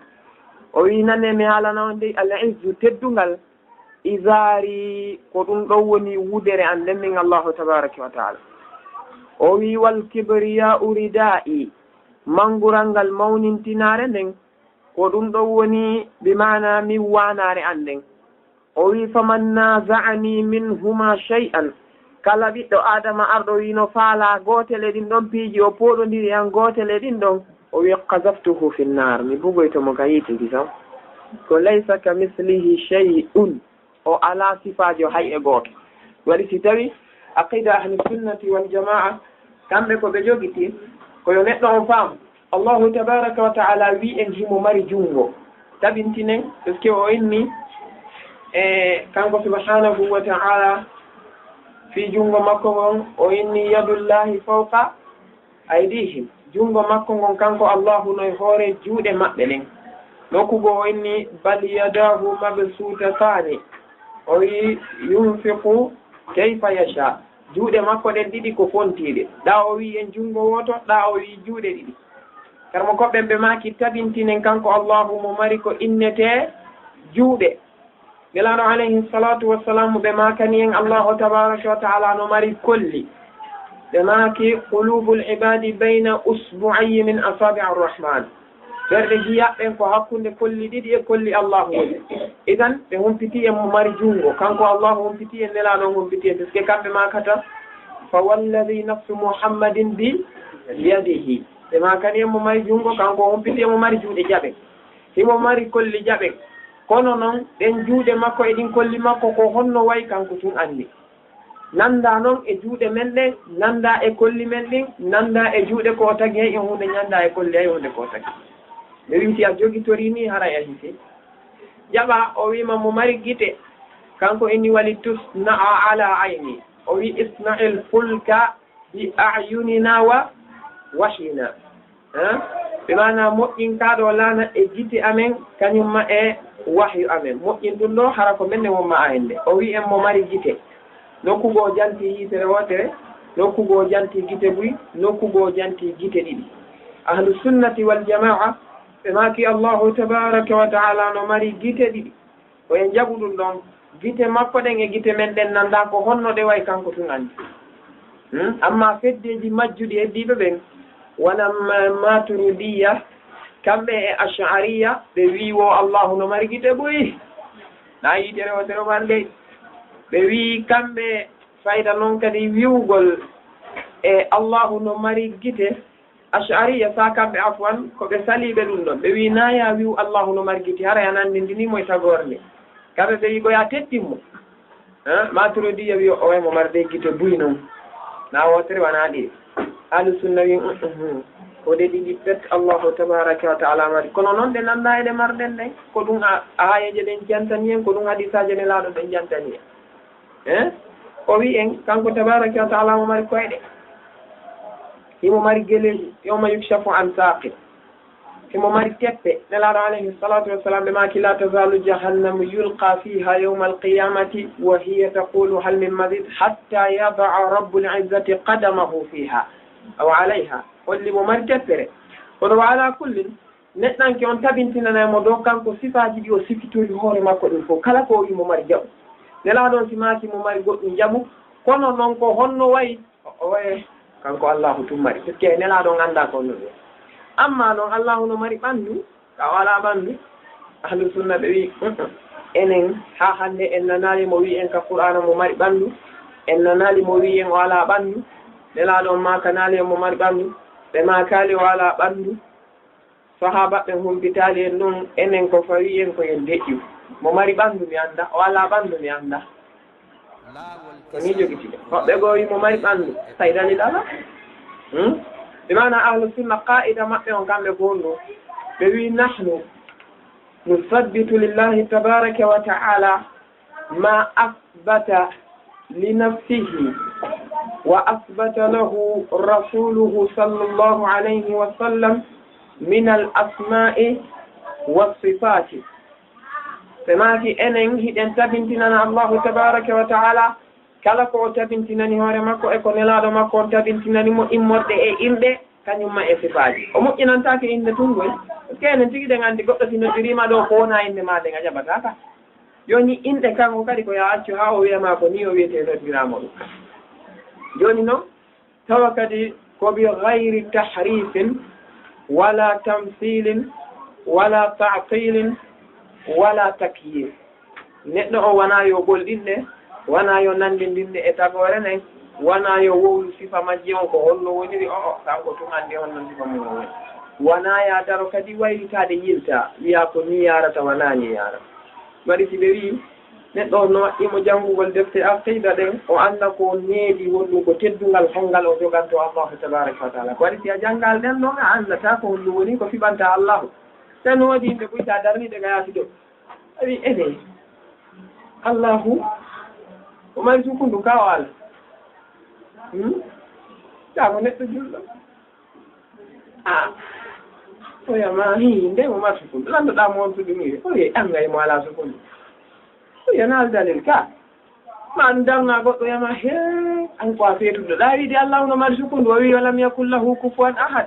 o wi nane mi haalana on dey al izzu teddungal izari ko ɗum ɗon woni wudere an nden min allahu tabaraka wa taala o wi wal kibriyau ridai mangural ngal mawnintinare nden ko ɗum ɗon woni bimana min wanare an nden o wi faman naza'ani minhuma shay'an kala ɓiɗɗo adama arɗo wino faala gotele ɗin ɗon piiji o poɗodiri an gotele ɗin ɗon o wi qazaftuhu fi nnar mi bugoytomo ka yiitigi sam ko laysa ka mislihi shay'un o ala sifajo hay e gooto waɗi si tawi aqida ahli sunnati wal jamaa kamɓe ko ɓe jogiti koyo neɗɗo on faam allahu tabaraka wa taala wi en himo mari junngo tabintinen par ce que o inni e kanko subhanahu wa taala fi junngo makko ngon o inni yadullahi fawqa aydihim junngo makko ngon kanko allahu noye hoore juuɗe maɓɓe ɗen nokkugo o inni bal yadahu mabsutatani o wi yunfiqu kayfa yasha juuɗe makko ɗen ɗiɗi ko fontiɗe ɗa o wi en junngo woto ɗa o wi juuɗe ɗiɗi karmo koɓɓen ɓe maki tabintinen kanko allahu mo mari ko innete juuɗe nelaɗo alayhi salatu wassalamu ɓe makani en allahu tabaraka wa taala no mari kolli ɓe maki qulubul ibadi bayna usbu'ayyi min asabi arrahman ɓerɗe jiyaɓɓen ko hakkunde kolli ɗiɗi e kolli allahu woni idan ɓe humpiti en mo mari junngo kanko allahu humpiti en nelaɗo humpiti en par ce que kamɓe makata fa walladi nafsu muhammadin bi yadihi ɓe makani en mo mari junngo kanko humpiti en mo mari juuɗe jaɓe himo mari kolli jaɓe kono noon ɗen juuɗe makko e ɗin kolli makko ko honno wayi kanko tun anndi nanda noon e juuɗe men ɗen nanda e kolli men ɗin nanda e juuɗe ko tagi hay e hunde ñanda e kolli hay hunde ko tagi ɓe witi a jogitori ni hara e hite jaɓa o wima mo mari gite kanko inni wali tusna'a ala ayni o wi isna'il fulka bi ayunina wa wahyina ɓe mana moƴƴin kaɗo laana e gite amen kañumma e wahyu amen moƴƴin ɗum ɗo hara ko men ne wonma a hende o wi en mo mari gite nokkugo janti yitere wotere nokkugo janti gite buy nokkugo janti gite ɗiɗi ahlu sunnati wal jamaa ɓe maki allahu tabaraka wa taala no mari gite ɗiɗi ko en jaɓu ɗum ɗon gite makko ɗen e gite men ɗen nanda ko honno ɗe way kanko tun andi amma feddeji majjuɗi heddiɓe ɓen wona maturidiya kamɓe e ash'ariya ɓe wiwo allahu no mari gite ɓoyi na yitere wotere ɓande ɓe wi kamɓe fayda noon kadi wiwgol e allahu no mari gite ash'ariya sa kamɓe afwan ko ɓe saliɓe ɗum ɗon ɓe wi naya wiw allahu no mari gite hara yanandindinimo e tagornde kamɓe ɓe wi ko ya teddinmo maturidiya wi o waymo marde gite buy noon na wotere wana ɗi ahlu sunna wi ko ɗe ɗiɗi pet allahu tabaraka wa taala mari kono noon ɗe nanda e ɗe marɗen ɗen ko ɗum ayeje ɗen jantani en ko ɗum hadisaje ne laaɗo ɗen jantani en o wi en kanko tabaraka wa taala mo mari koyɗe himo mari geleji yawma yukshafu an saqin himo mari teppe nelaɗo alayhi salatu wassalam ɓe maki la tazalu jahannamu yulqa fiha yawma alqiyamati wa hiya taqulu hal min mazid hatta yada'a rabbul izzati qadamahu fiha aw alayha holli mo mari teppere kono wa ala kullin neɗɗanke on tabintinanaymo dow kanko sifaji ɗi o sifitori hoore makko ɗum fof kala ko o wi mo mari jaɓu nelaɗo on simaki mo mari goɗɗum jaɓu kono noon ko honno wayi o waye kanko allahu tum mari par ce que nelaɗo ganda ko no ɗum amma noon allahu no mari ɓanndu ka wala ɓanndu ahlu sunna ɓe wi enen ha hande en nanani mo wi en ka qur'ana mo mari ɓanndu en nanali mo wiyen o ala ɓanndu nelaɗo on makanali en mo mari ɓanndu ɓe makali o ala ɓanndu sahaba ɓe humpitali en ɗum enen ko fawi en koyen deƴƴu mo mari ɓanndu mi annda o ala ɓanndu mi annda ko ni jogitiɓe hoɓɓe goo wi mo mari ɓanndu tawi dalil ala ɓe mana ahlu sunna qa'ida maɓɓe on kamɓe ko on ɗo ɓe wi nahnu nusabbitu lillahi tabaraka wa ta'ala ma asbata linafsihi wa asbata lahu rasuluhu sallallahu alayhi wa sallam min al asma'i wassifati ɓe maaki enen hiɗen tabintinana allahu tabaraka wa ta'ala kala ko o tabintinani hoore makko e ko nelaɗo makko on tabintinani mo immorɗe e inɗe kañumma e sifaji o moƴƴinantake inde tungoy par ce que enen tigi ɗen anndi goɗɗo si noddirima ɗo ko wona inde ma ɗen a jaɓata ka joni inɗe kanko kadi ko ya accu ha o wiyama ko ni o wiyete noddirama ɗum joni noon tawa kadi ko bi gayri tahrifin wala tamsilin wala ta'tilin wala takyif neɗɗo o wona yo golɗinɗe wona yo nandindinɗe e tagore nen wona yo wowlu sifa majji on ko holno woniri o kanko tun anndi on noon sifa mum o woni wona ya daro kadi waylitade yilta wiya ko ni yarata wonani yarata waɗi si ɓe wi neɗɗo no waɗɗimo janngugol defte aqida ɗen o annda ko needi wonɗum ko teddungal holngal o joganto allahu tabaraka wa taala ko waɗi si a janngal ɗen ɗon a anndata ko holɗum woni ko fiɓanta allahu tan woodi yimɓe ɓuyta darniɗe ga yaasi ɗo a wi ene allahu o mari sukundu ka o ala taako neɗɗo julɗo o wiyama hi nde mo mari sukundu landoɗa mo on tuɗum wi o wi anngay mo ala sukundu o wiyanaal dalil ka ma ɗum darna goɗɗo wiyama he an ko a feetuɗo ɗa wiide allahu no mari sukundu o wi walam yakun lahu kufuwan ahad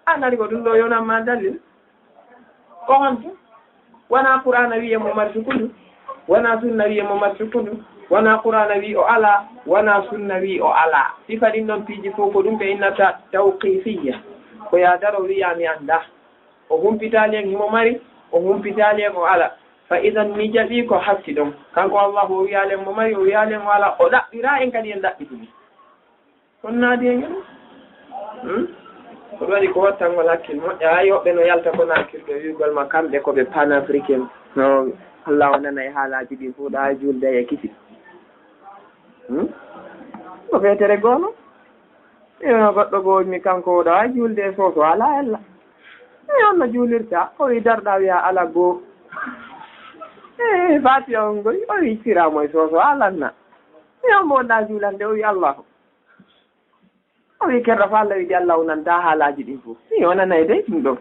an ari ko ɗum ɗo yonanma dalil ko honto wona qur'ana wiye mo mari sukundu wona sunna wiye mo mari sukundu wona qur'ana wi o ala wona sunna wi o ala sifa ɗin ɗon piiji fof ko ɗum ɓe innata tawqifiyya ko ya daro wiya mi annda o humpitali en himo mari o humpitali en o ala fa idan mi jaɓi ko hafti ɗon kanko allahu o wiyalen mo mari o wiyalen o ala o ɗaɓɓira en kadi en ɗaɓɓitini on naadi en en ko ɗum waɗi ko wattangol hakkille moƴƴa hay yoɓɓe no yalta kono hakkilɗo wigol ma kamɓe koɓe panafricain no allah o nana e haalaji ɗi fof ɗa julde e kisi ko feetere goono ino goɗɗo goo mi kanko ɗo ha julde e soso ala ella mi on no juulirta o wi darɗa wiya ala goo fati on ngoy o wi siramo e soso alanna mi on mboɗɗa juulande o wi allahu o wi kerɗo fa allah wiide allahu nanta haalaji ɗin fof mi o nanayi de ɗum ɗon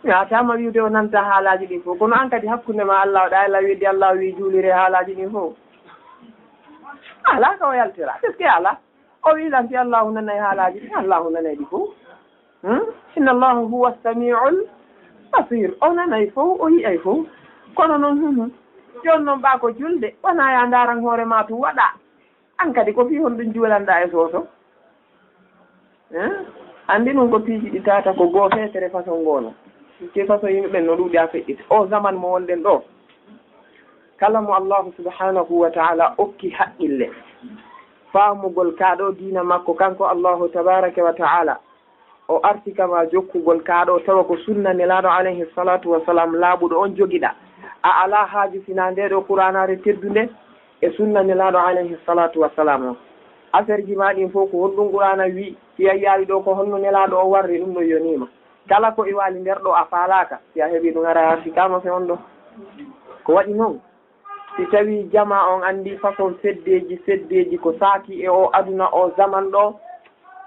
mi atama wiwde o nanta haalaji ɗin fof kono an kadi hakkunde ma allah ɗa ela wiide allah wi juulire haalaji ɗin fof ala ka o yaltira est ce que ala o wilanti allahu nanayi haalaji ɗin allahu nanayi ɗi fof inna allahu huwa samiul basir o nanayi fof o yiyay fof kono noon joni noon ɓa ko julde wona ya daran hoore ma tum waɗa an kadi ko fi hon ɗum juulanɗa e soso anndi ɗum ko piiji ɗi tata ko goo feetere façon goono ke façon yimɓe ɓen no ɗuuɗi a feƴƴite o zaman mo wonɗen ɗo kala mo allahu subhanahu wa taala okki haqqille faamugol kaaɗo diina makko kanko allahu tabaraka wa taala o arti kama jokkugol kaaɗo tawa ko sunna nelaaɗo alayhi salatu wassalam laaɓuɗo on jogiɗa a ala haaju sina nde ɗo qouranare teddunde e sunna nelaaɗo alayhi salatu wassalam o affaire ji ma ɗin fof ko honɗum qur'ana wi si a yaari ɗo ko honno nelaɗo o warri ɗum ɗo yonima kala ko e waali nder ɗo a faalaka si a heeɓi ɗum ara hartikama fe on ɗo ko waɗi noon si tawi jama on andi façon seddeji ko saaki e o aduna o zaman ɗo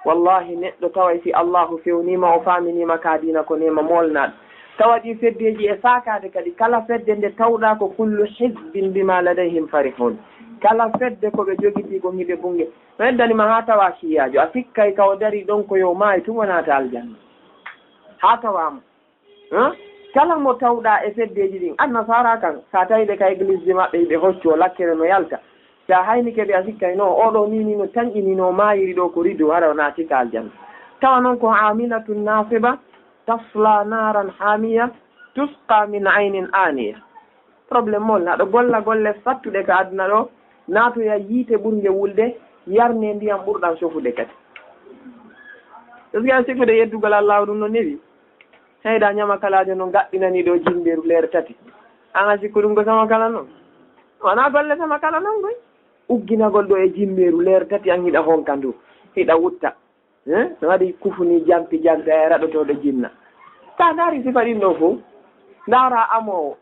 wallahi neɗɗo taway si allahu fewnima o faaminima ka dina ko nema molnaɗo tawa ɗi seddeji e saakade kadi kala fedde nde tawɗa ko kullu hizbin bima ladayhim farihun kala fedde ko ɓe jogiti ko hiɓe bunge no heddanima ha tawa kiyajo a sikkay kawo dari ɗon ko yo maayi tun wonata aljanna ha tawama kala mo tawɗa e feddeji ɗin annasara kan sa tawiɓe ka église ji maɓɓe ɓe hocco lakkere no yalta sa hayni keɓe a sikkay no oɗo nini no tañƴini no mayiri ɗo ko rido hara natika aljanna tawa noon ko amilatun nasiba tasla naran hamiya tusqa min aynin aniya probléme mol aɗo golla golle fattuɗe ko aduna ɗo naatoya yiite ɓurnge wulde yarne ndiyam ɓurɗam sofude kadi par ce que an sifude yeddugol allahu ɗum no newi heyda ñama kalajo no gaɗɗinani ɗo jimbeeru leere tati an a sikku ɗum ko sama kala noon wona golle sama kala noon koy ugginagol ɗo e jimbeeru leere tati an hiɗa honka ndu hiɗa wutta no waɗi kufuni jampi jampi a raɗotoɗo jinna ta daari sifa ɗin ɗo fof ndaara amowo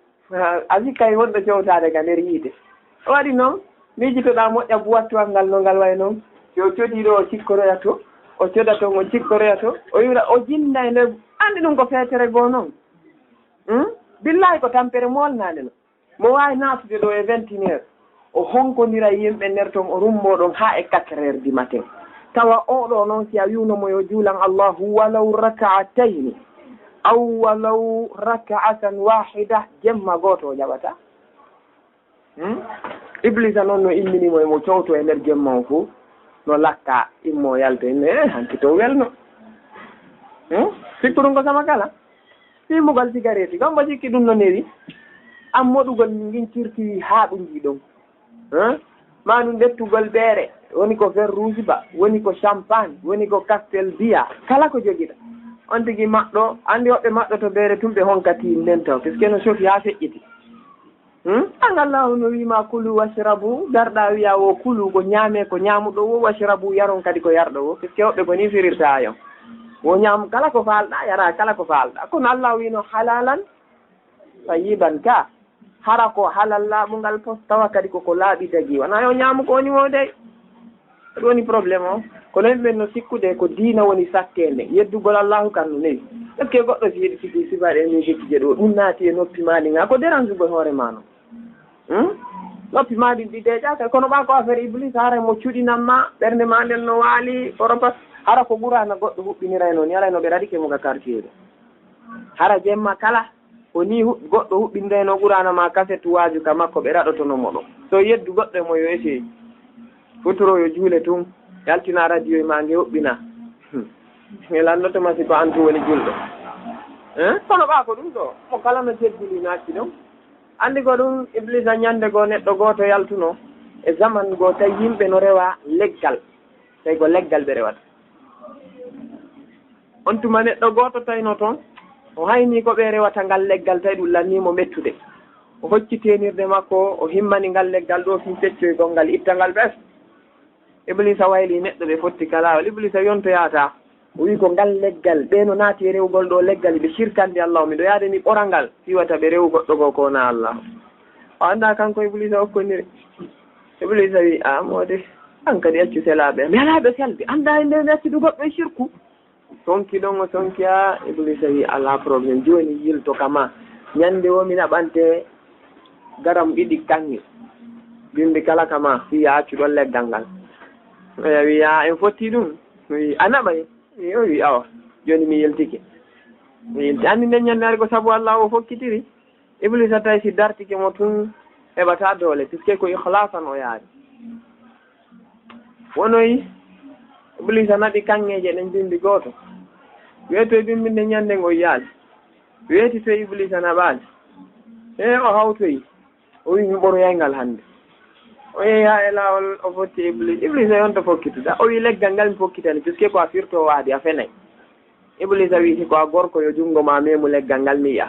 a sikkay wonɗo cewtade ka nder yiide o waɗi noon mijitoɗa moƴƴa buwattuwal ngal no ngal way noon yo codiɗo o cikkoroya to o coda toon o cikkoroya to o wiira o jinda e nder anndi ɗum ko feetere goo noon billahi ko tampere molnade no mo wawi naatude ɗo e 21 heures o honkodira yimɓe nder toon o rummoɗon ha e 4 heures du matin tawa oɗo noon si a wiwnomo yo juulan allahu walaw raka'atayni aw walaw raka'atan wahida jemma goto o jaɓata iblisa noon no imminimo emo cowto e nder jemma o fof no lakka immo yalto ene hanki to welno sikku ɗum ko sama kala fimugal cigarette kam mbo sikki ɗum no newi an moɗugol min cirtiwi ha ɗum jiɗon ma ɗum ɗettugol ɓeere woni ko fer rouge ba woni ko champagne woni ko castel bia kala ko joguiɗa on tigui maɗɗo andi hoɓɓe maɗɗo to ɓeere tumɓe honkati nden taw puisque no sofi ha feƴƴiti an allahu no wima kulu washrabu darɗa wiya wo kulu ko ñaame ko ñamuɗo wo washrabu yaron kadi ko yarɗo wo puisque hoɓɓe ko ni firirta yon wo ñaam kala ko falɗa yara kala ko falɗa kono allah wino halalan tayiban ka hara ko halal laaɓungal pos tawa kadi koko laaɓi tagi wona yo ñaamu ko woni wo de ɗum woni probléme o kono yimɓe no sikkude ko diina woni sakkende yeddugol allahu kan no newi est ce que goɗɗo si yiɗi sigi sibaɗe musique je ɗo ɗum naati e noppi maɗi ga ko dérange hoore ma no noppi maɗi ɗi deƴaka kono ɓa ko affaire iblis hara mo cuɗinanma ɓernde ma nden no waali koropas hara ko ɓurano goɗɗo huɓɓiniray noon yalayno ɓe raɗike mo ka quartier ɗo hara jemma kala o ni goɗɗo huɓɓindeno ɓuranoma cassette waju ka makko ɓe raɗotonomo ɗo so yeddu goɗɗo e mo yo essaye futuro yo juule tun yaltina radio e ma nge huɓɓina e landotoma si ko antu woni julɗo kono ɓa ko ɗum ɗo mo kala no teddili no acci ɗon andi ko ɗum iblisa ñande goo neɗɗo goto yaltuno e zaman goo tawi yimɓe no rewa leggal tawi ko leggal ɓe rewata on tuma neɗɗo goto tawino toon o hayni ko ɓe rewata ngal leggal tawi ɗum lannimo mettude o hocci tenirde makko o himmani ngal leggal ɗo fin feccoygol ngal itta ngal ɓes iblisa wayli neɗɗo ɓe fotti kalawol iblisa yontoyata o wi ko ngal leggal ɓe no naati e rewgol ɗo leggal ɓe shirkande allahu miɗo yaade mi ɓora ngal fiwata ɓe rew goɗɗo go kona allah o anda kanko iblisa hokkoniri iblisa wi a mode an kadi accu selaɓe mi alaɓe selbe anda e nde mi accudu goɗɗo e shirku sonki ɗon o sonki a iblisa wi ala probléme joni yilto kama ñande o mi naɓante garam ɗiɗi kanŋe bimbi kala kama fiya accu ɗon leggal ngal oya wi a en fotti ɗum wi a naɓay o wi awa joni mi yeltike mi yelti anndi nden ñande ari ko sabu allah o fokkitiri iblisa tawi si dartike mo tun heɓata doole puisque ko ihlasan o yaari wonoyi iblisa naɓi kanŋeje ɗen bimbi gooto weeto e bimbinde ñande ngo yaaji weeti to iblisa naɓaali o hawtoyi o wi mi ɓoroyay ngal hannde o yehi ha e laawol o fotti iblisa yonto fokkituɗa o wi leggal ngal mi fokkitani puisque ko a firto waadi a fenay iblisa wiiti ko a gorko yo junngo ma memu leggal ngal mi yiya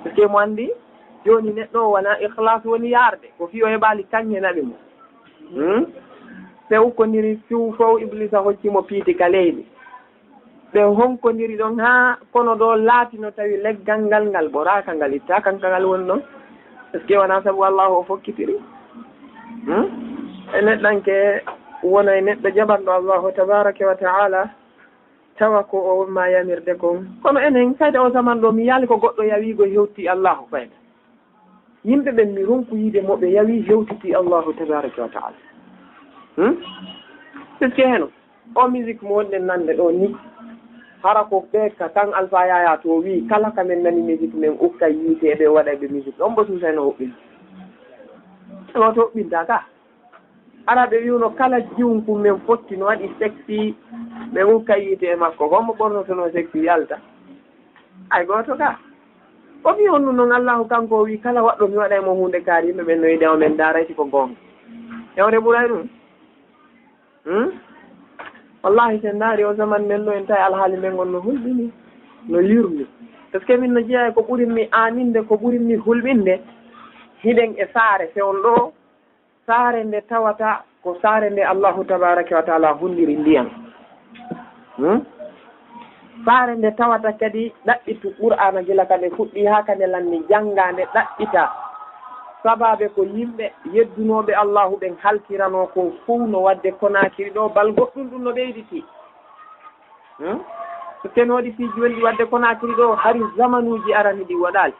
puisque mo anndi jooni neɗɗo o wona ihlas woni yaarde ko fi o heɓaali kanŋe naɓi mo ɓe hukkodiri fiw fof iblisa hoccimo piiti ka leydi ɓe honkodiri ɗon ha kono ɗo laati no tawi leggal ngal ngal ɓoraka ngal itta kanka ngal woni ɗon est ce que wona sabu allahu o fokkitiri e neɗɗanke wona e neɗɗo jaɓanɗo allahu tabaraka wa taala tawa ko o ma yamirde kon kono enen fayda o zaman ɗo mi yaali ko goɗɗo yawigo hewti allahu fayda yimɓe ɓen mi ronku yiide moɓe yawi hewtiti allahu tabaraka wa taala puisque heno o musique mo wonɗen nande ɗo ni hara ko ɓeeka tan alpha yaya to wi kala kamen nani musique men ukka yiiteɓe waɗaɓe musique on mbo susano hoɓɓin oto hoɓɓinta ka ara ɓe wiwno kala jiwnku men fotti no waɗi sexy ɓe ukka yiite e makko hommo ɓornotono sexy yalta ay goto ka o wi honnu noon allahu kanko o wi kala waɗɗo mi waɗa mo hunde kaari yimɓe ɓen no yiɗe o men darayti ko gonga hewre ɓuray ɗum wallahi sen ndaari o zaman men ɗo en tawi alhaali men gon no hulɓini no yurmi par ce que min no jeeya ko ɓurinmi aninde ko ɓurinmi hulɓinde hiɗen e saare fewn ɗo saare nde tawata ko saare nde allahu tabaraka wa taala hulliri ndiyan saare nde tawata kadi ɗaɓɓitu qur'ana gila ka nde fuɗɗi haa ka nde lanni janngande ɗaɓɓita sababe ko yimɓe yeddunoɓe allahu ɓen halkirano ko fuu no wadde Konakiri ɗo bal goɗɗum ɗum no ɓeyditi so tenoɗi fiiji wonɗi wadde Konakiri ɗo hari zamanuji arani ɗi waɗali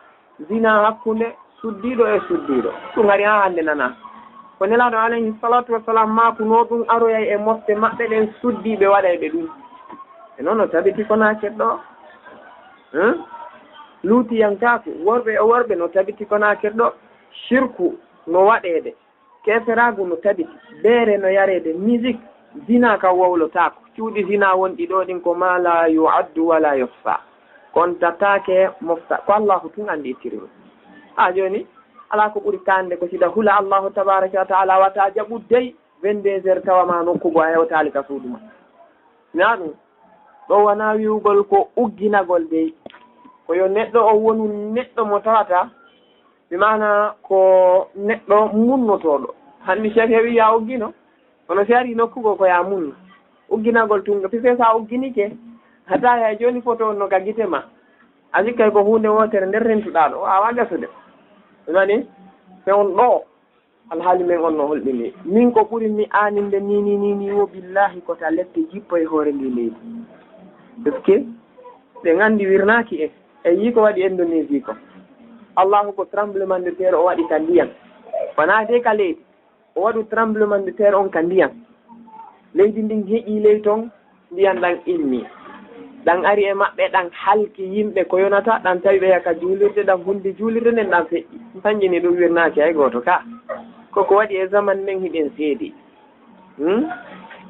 zina hakkunde suddiɗo e suddiɗo ɗum hari ha hannde nana ko nelaɗo alayhi salatu wassalam makuno ɗum aroyay e mofte maɓɓe ɗen suddiɓe waɗayɓe ɗum e noon no tabiti Konakiri ɗo luutiyankaku worɓe e worɓe no tabiti Konakiri ɗo shirku no waɗede keferagu no tabiti beere no yarede musique zina ka wowlotako cuuɗi zina wonɗi ɗo ɗin ko ma la yuaddu wala yuhsa kon tatake mofta ko allahu tun andi ittiriɗum ha joni ala ko ɓuri kande ko sida hula allahu tabaraka wa taala wata jaɓu dey 22 heures tawama nokkugo a hewtali ka suudu ma na ɗum ɗo wona wiwgol ko ugginagol dey ko yo neɗɗo o wonu neɗɗo mo tawata mi mana ko neɗɗo munnotoɗo hanni chef heewi ya uggino kono si ari nokkugo ko ya munno ugginagol tunga puisque sa ugginike hata hay joni photo no ka gite ma a sikkay ko hunde wotere nder rentuɗa ɗo wawa gasude nani fewn ɗo alhaali men on no holɓini min ko ɓuri mi aninde ni wo billahi kota lette jippo e hoore ndi leydi parce que ɓe gandi wirnaki e yi ko waɗi Indonésie ko allahu ko tremblement de terre o waɗi ka ndiyam wona de ka leydi o waɗu tremblement de terre on ka ndiyam leydi ndin heƴi ley toon ndiyam ɗan ilmi ɗan ari e maɓɓe ɗan halki yimɓe ko yonata ɗan tawi ɓe yaka juulirde ɗan hunde juulirde nden ɗan feƴƴi sanjini ɗum wirnaki hay goto ka koko waɗi e zaman men hiɗen seedi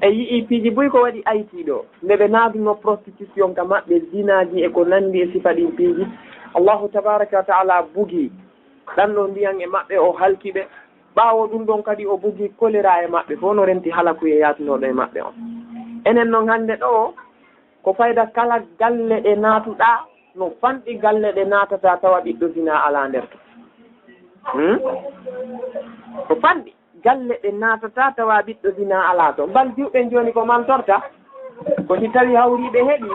e yii piiji boyi ko waɗi ayti ɗo nde ɓe naaduno prostitution ka maɓɓe zinaji e ko nandi e sifa ɗin piiji allahu tabaraka wa taala bugi ɗan ɗo ndiyan e maɓɓe o halki ɓe ɓaawo ɗum ɗon kadi o bugi choléra e maɓɓe fof no renti halakuye yatunoɗo e maɓɓe on enen noon hannde ɗo ko fayda kala galle ɗe naatuɗa no fanɗi galle ɗe naatata tawa ɓiɗɗo zina ala nder to ko fanɗi galle ɗe naatata tawa ɓiɗɗo zina ala to bal diwɓen joni ko mantorta ko si tawi hawriɓe heeɗi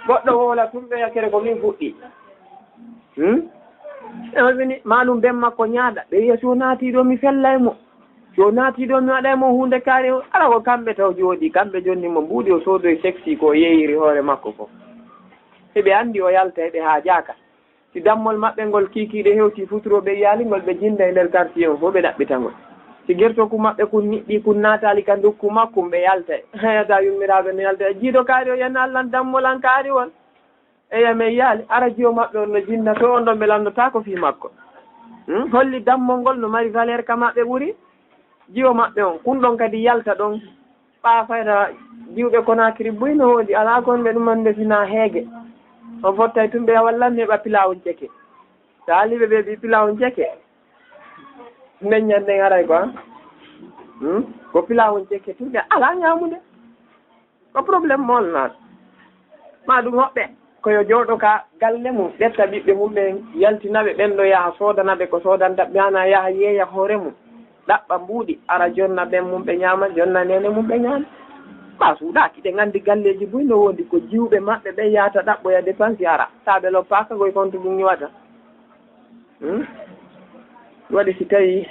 goɗɗo hoola tumɓe yakkere ko min fuɗɗi ewini maɗum ben makko ñaaɗa ɓe wiya so naatiɗo mi fellaymo so naatiɗo mi waɗaymo hunde kaari ala ko kamɓe taw jooɗi kamɓe jonni mo mbuuɗi o soodoye sexy ko yeeyiri hoore makko fof heɓe anndi o yalta heɓe haa jaaka si dammol maɓɓe ngol kiikiiɗe hewti futuroɓe yaalingol ɓe jinda e nder quartier on fof ɓe ɗaɓɓitangol si gertoku maɓɓe kun niɗɗi kun naataali ka ndukku makkum ɓe yalta hayata yummiraaɓe no yalta jiiɗo kaari o yana allan dammol an kaari on eyame yaali ara jiyo maɓɓe on no jinna to on ɗon ɓe lanndota ko fii makko holli dammol ngol no mari valeur ka maɓɓe ɓuri jiyo maɓɓe on kun ɗon kadi yalta ɗon ɓaafayta jiwɓe Konakiri boyi no woodi alaa kon ɓe ɗumande sina heege on fottay tumɓe wallanmi heɓa pilawol ceke so haaliɓe ɓe ɓi pilawol ceke ndeññan ɗen aray ko ko pilawol ceke tumɓe alaa ñaamude ko probléme mool naat ma ɗum hoɓɓe koyo jooɗo ka galle mum ƴetta ɓiɓɓe mumɓe yaltinaɓe ɓen ɗo yaha soodanaɓe ko soodantaɓe hana yaha yeeya hoore mum ɗaɓɓa mbuuɗi ara jonna ɓen mum ɓe ñaama jonna nene mum ɓe ñaama ɓa suuɗaki ɗe nganndi galleji boyi no woodi ko jiwɓe maɓɓe ɓe yahata ɗaɓɓoya dépense ara taɓe loppaka koye compte ɗum ñiwata waɗi si tawi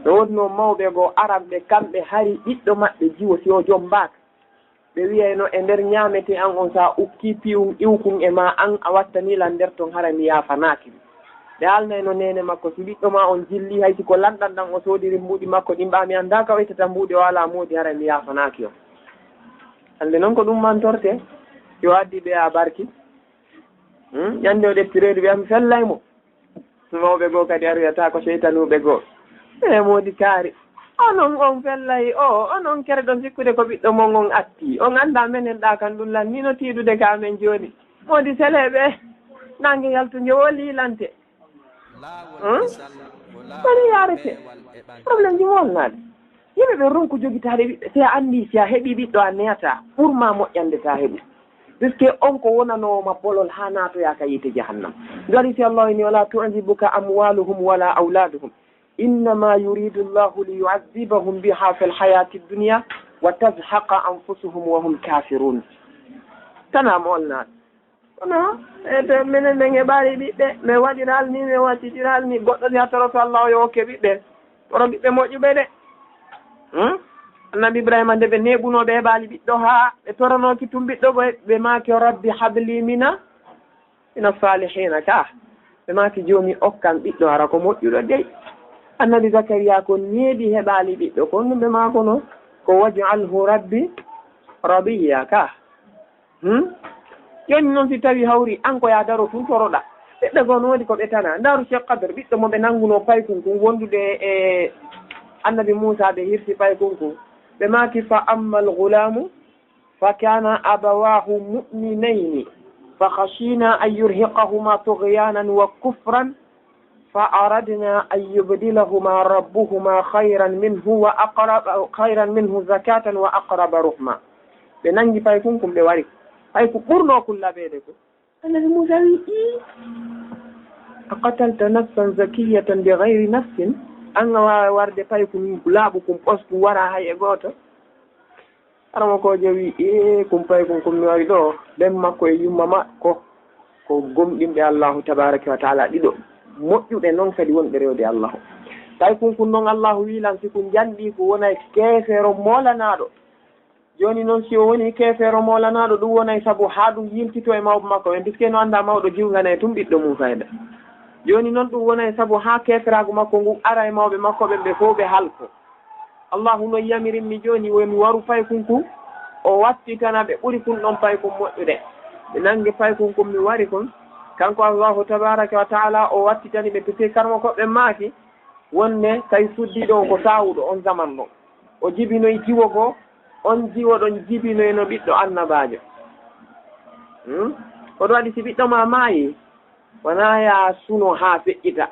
no wodno mawɓe goo araɓɓe kamɓe hari ɓiɗɗo maɓɓe jiwo si o joom mbaaka ɓe wiyayno e nder ñaamete an on sa ukki piyum iwkun e ma an a wattanilan nder ton hara mi yaafanaki ɓe haalnayno nene makko si ɓiɗɗo ma on jilli hay siko lanɗan ɗan o soodiri mbuuɗi makko ɗin ɓa mi annda ka waytata mbuuɗi o ala moodi hara mi yaafanaki on hande noon ko ɗum mantorte yo addi ɓe a barki ñande o ɗeftireedu ɓe mi fellaymo mawɓe goo kadi arwiyata ko seytanuɓe goo e moodi kaari onon on fellay onon kere ɗon sikkude ko ɓiɗɗo mon on atti on annda menen ɗa kan ɗum lan ni no tiiɗude ka men jooni moodi seleɓe nange yaltuge o liilante woni yaarete probléme ji wolnaade yimɓe ɓe ronko jogitaade ɓiɓɓe si a anndi si a heɓii ɓiɗɗo a neyata ɓurma moƴƴande ta heɓu puisque on ko wonanooma bolol haa naatoyaa ka yiite jahannam ngari si allah ini wala tujibuka amwaluhum wala auladuhum innama yuridu llahu liyuazibahum biha fi lhayati dunia wa tazhaqa anfusuhum wa hum kafirun tana molnaaɗo kono ete minen ɓe heɓaari ɓiɓɓe mi waɗiral ni mi wattitiral ni goɗɗo si a toro so allah o yo hokke ɓiɓɓe toro ɓiɓɓe moƴƴuɓe de annabi ibrahima nde ɓe neɓunoɓe heɓali ɓiɗɗo ha ɓe toranoki tum ɓiɗɗo ɓe maaki rabbi habli mina salihina ka ɓe maaki joomi okkan ɓiɗɗo hara ko moƴƴuɗo dey annabi zacaria ko neeɓi heɓali ɓiɗɗo ko ɗum ɓe maako no ko waj'alhu rabbi rabiya ka joni noon si tawi hawri an ko ya daro tun toroɗa ɓiɓɓe goo no waɗi ko ɓe tana ndaru cheikh kadre ɓiɗɗo mo ɓe nannguno paykun kum wondude e annabi moussa ɓe hirsi paykun kum ɓe maaki fa amma alghulamu fa kana abawahu mu'minayni fa khashina an yurhiqahuma tughyanan wa kufran fa aradna an yubdilahuma rabbuhuma khayran minhu zakatan wa aqraba ruhma ɓe nangi paykun kum ɓe wari hay ko ɓurno kullaɓeede ko annabi moussa wi a qatalta nafsan zakiyatan bi gayri nafsin an a waawi warde pay ko laaɓu kum ɓosku wara hay e gooto aramo ko jowi kum pay kum mi wari ɗo ɓen makko e yumma makko ko gomɗinɓe allahu tabaraka wa taala ɗiɗo moƴƴuɓe noon kadi wonɓe rewde allahu pay kum noon allahu wiilan si ko janɗi ko wonay keefeero moolanaɗo joni noon si o woni keefeero moolanaɗo ɗum wonay sabu haa ɗum yiltito e mawɓe makko ɓen puisque no annda mawɗo jiwgana e tum ɓiɗɗo mum fayda joni noon ɗum wonay sabu haa keeferago makko ngu ara e mawɓe makko ɓen ɓe fof ɓe halko allahu no yamirinmi joni womi waru paykum kum o wattitana ɓe ɓuri kum ɗon paykum moƴƴude ɓe nangue paykum kum mi wari kon kanko allahu tabaraka wa taala o wattitani ɓe puisque karmo koɓɓe maaki wonne tawi suddiɗo ko sawuɗo on zaman ɗo o jibinoye jiwo goo on jiwo ɗon jibinoyno ɓiɗɗo annabajo oɗo waɗi si ɓiɗɗo ma maayi wona ya suno ha feƴƴita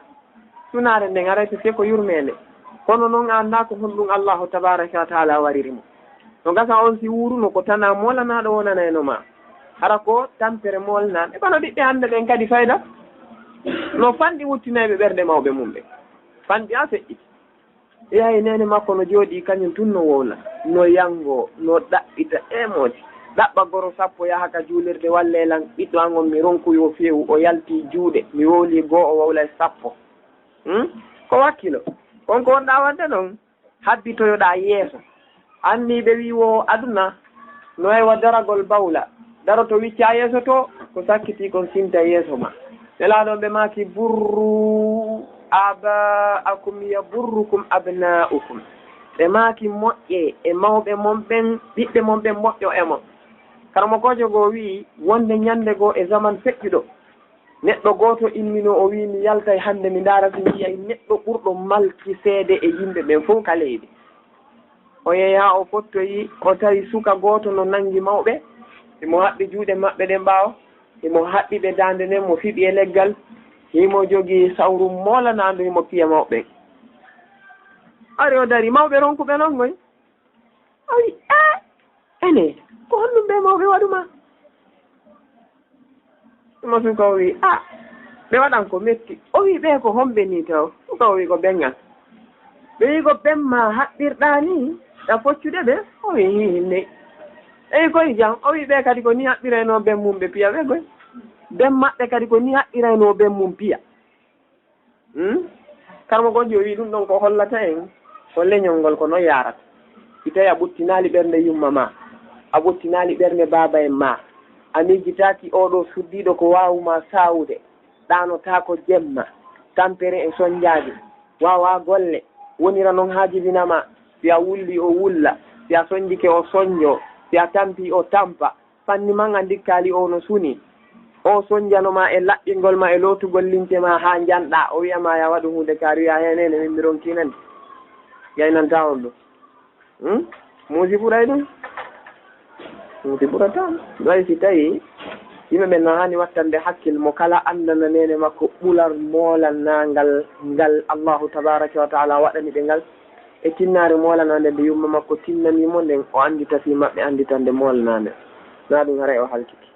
sunare nden arayta se ko yurmede kono noon anda ko honɗum allahu tabaraka wa taala waririmo no gasa on si wuruno ko tana molanaɗo wonanayno ma hara ko tampere molnaɗe kono ɓiɓɓe hande ɓen kadi fayda no fanɗi wuttinayɓe ɓerde mawɓe mum ɓe fanɗi a feƴƴiti yahi nene makko no jooɗi kañum tun no wowla no yango no ɗaɓɓita emoti ɗaɓɓa goro sappo yaha ka juulirde wallelan ɓiɗɗo an on mi ronkuyo feewu o yalti juuɗe mi wowli goo o wowlay sappo ko wakkilo konko wonɗa wadde noon habbitoyoɗa yeeso anni ɓe wiwo aduna no hewa daragol bawla daro to wicca yeeso to ko sakkiti kon sinta yeeso ma nelaɗon ɓe maki burru aba'akum yaburrukum abna'ukum ɓe maaki moƴƴe e mawɓe mon ɓen ɓiɓɓe mon ɓen moƴƴo e mon karmo kojo goo wi wonde ñande goo e zaman feƴƴuɗo neɗɗo gooto immino o wi mi yaltay hannde mi ndaarata mi yiyay neɗɗo ɓurɗo malki seede e yimɓe ɓen fof ka leydi o yeeya o fottoyi o tawi suka gooto no nangi mawɓe imo haɓɓi juuɗe maɓɓe ɗen ɓaawo imo haɓɓi ɓe daande nden mo fiɓi e leggal himo jogii sawru moolanaandu himo piya mawɓe ari o dari mawɓe ronkuɓe noon goy o wi ene ko honɗum ɓe mawɓe waɗuma mo suka o wi ɓe waɗan ko metti o wi ɓe ko homɓe ni taw suka o wi ko ɓengal ɓe wi ko ɓemma haɓɓirɗa ni ɗa foccude ɓe o wi hinne eyi koye jam o wi ɓe kadi ko ni haɓɓirayno ɓen mum ɓe piya ɓe goy ɓen maɓɓe kadi ko ni haɓɓirayno ɓen mum piya karmo gonjo wi ɗum ɗon ko hollata en ko leñol ngol ko noon yarata si tawi a ɓuttinaali ɓernde yumma ma a ɓuttinaali ɓernde baaba en ma a miijitaaki oɗo suddiiɗo ko waawuma saawude ɗaanotako jemma tampere e soñjaade wawa golle wonira noon haa jibinama si a wulli o wulla si a soñjike o soñjo si a tampi o tampa fanni man a ndikkaali o no suni o soñjanoma e laɓɓingol ma e lootugol limte ma haa njanɗa o wiyama ya waɗu hunde kaari wiya henene min mi ronkinande yaynanta on ɗum muusi ɓuray ɗum muusi ɓurata ɗoy si tawi yimɓe ɓen no hani wattande hakkille mo kala andana nene makko ɓular moolannagal ngal allahu tabaraka wa taala waɗani ɓe ngal e tinnare molanande nde yumma makko tinnanimo nden o andita fi maɓɓe anditande molanande na ɗum haray o halkiti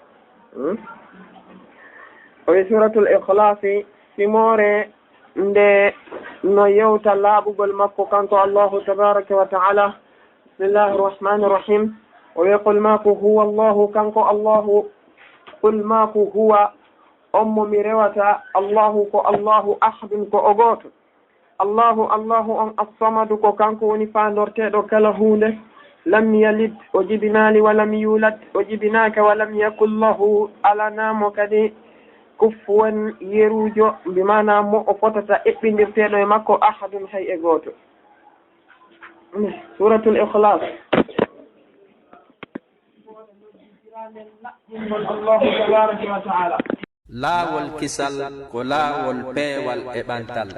o wi suratul ikhlasi simore nde no yewta laaɓugol makko kanko allahu tabaraka wa taala bismillahi irrahmani irrahim o wi qul maako huwa allahu kanko allahu qul maako huwa on mo mi rewata allahu ko allahu ahadun ko o gooto allahu on assamadu ko kanko woni fandorteɗo kala hunde lam yalid o jibinali walam yulad o jibinaka walam yakun lahu alanamo kadi kufuwan yerujo mbimana mo o fotata eɓɓindirteɗo e makko ahadun hay e gooto suratul ikhlas allahu tabaraka wa taala laawol kisal ko laawol peewal e ɓantal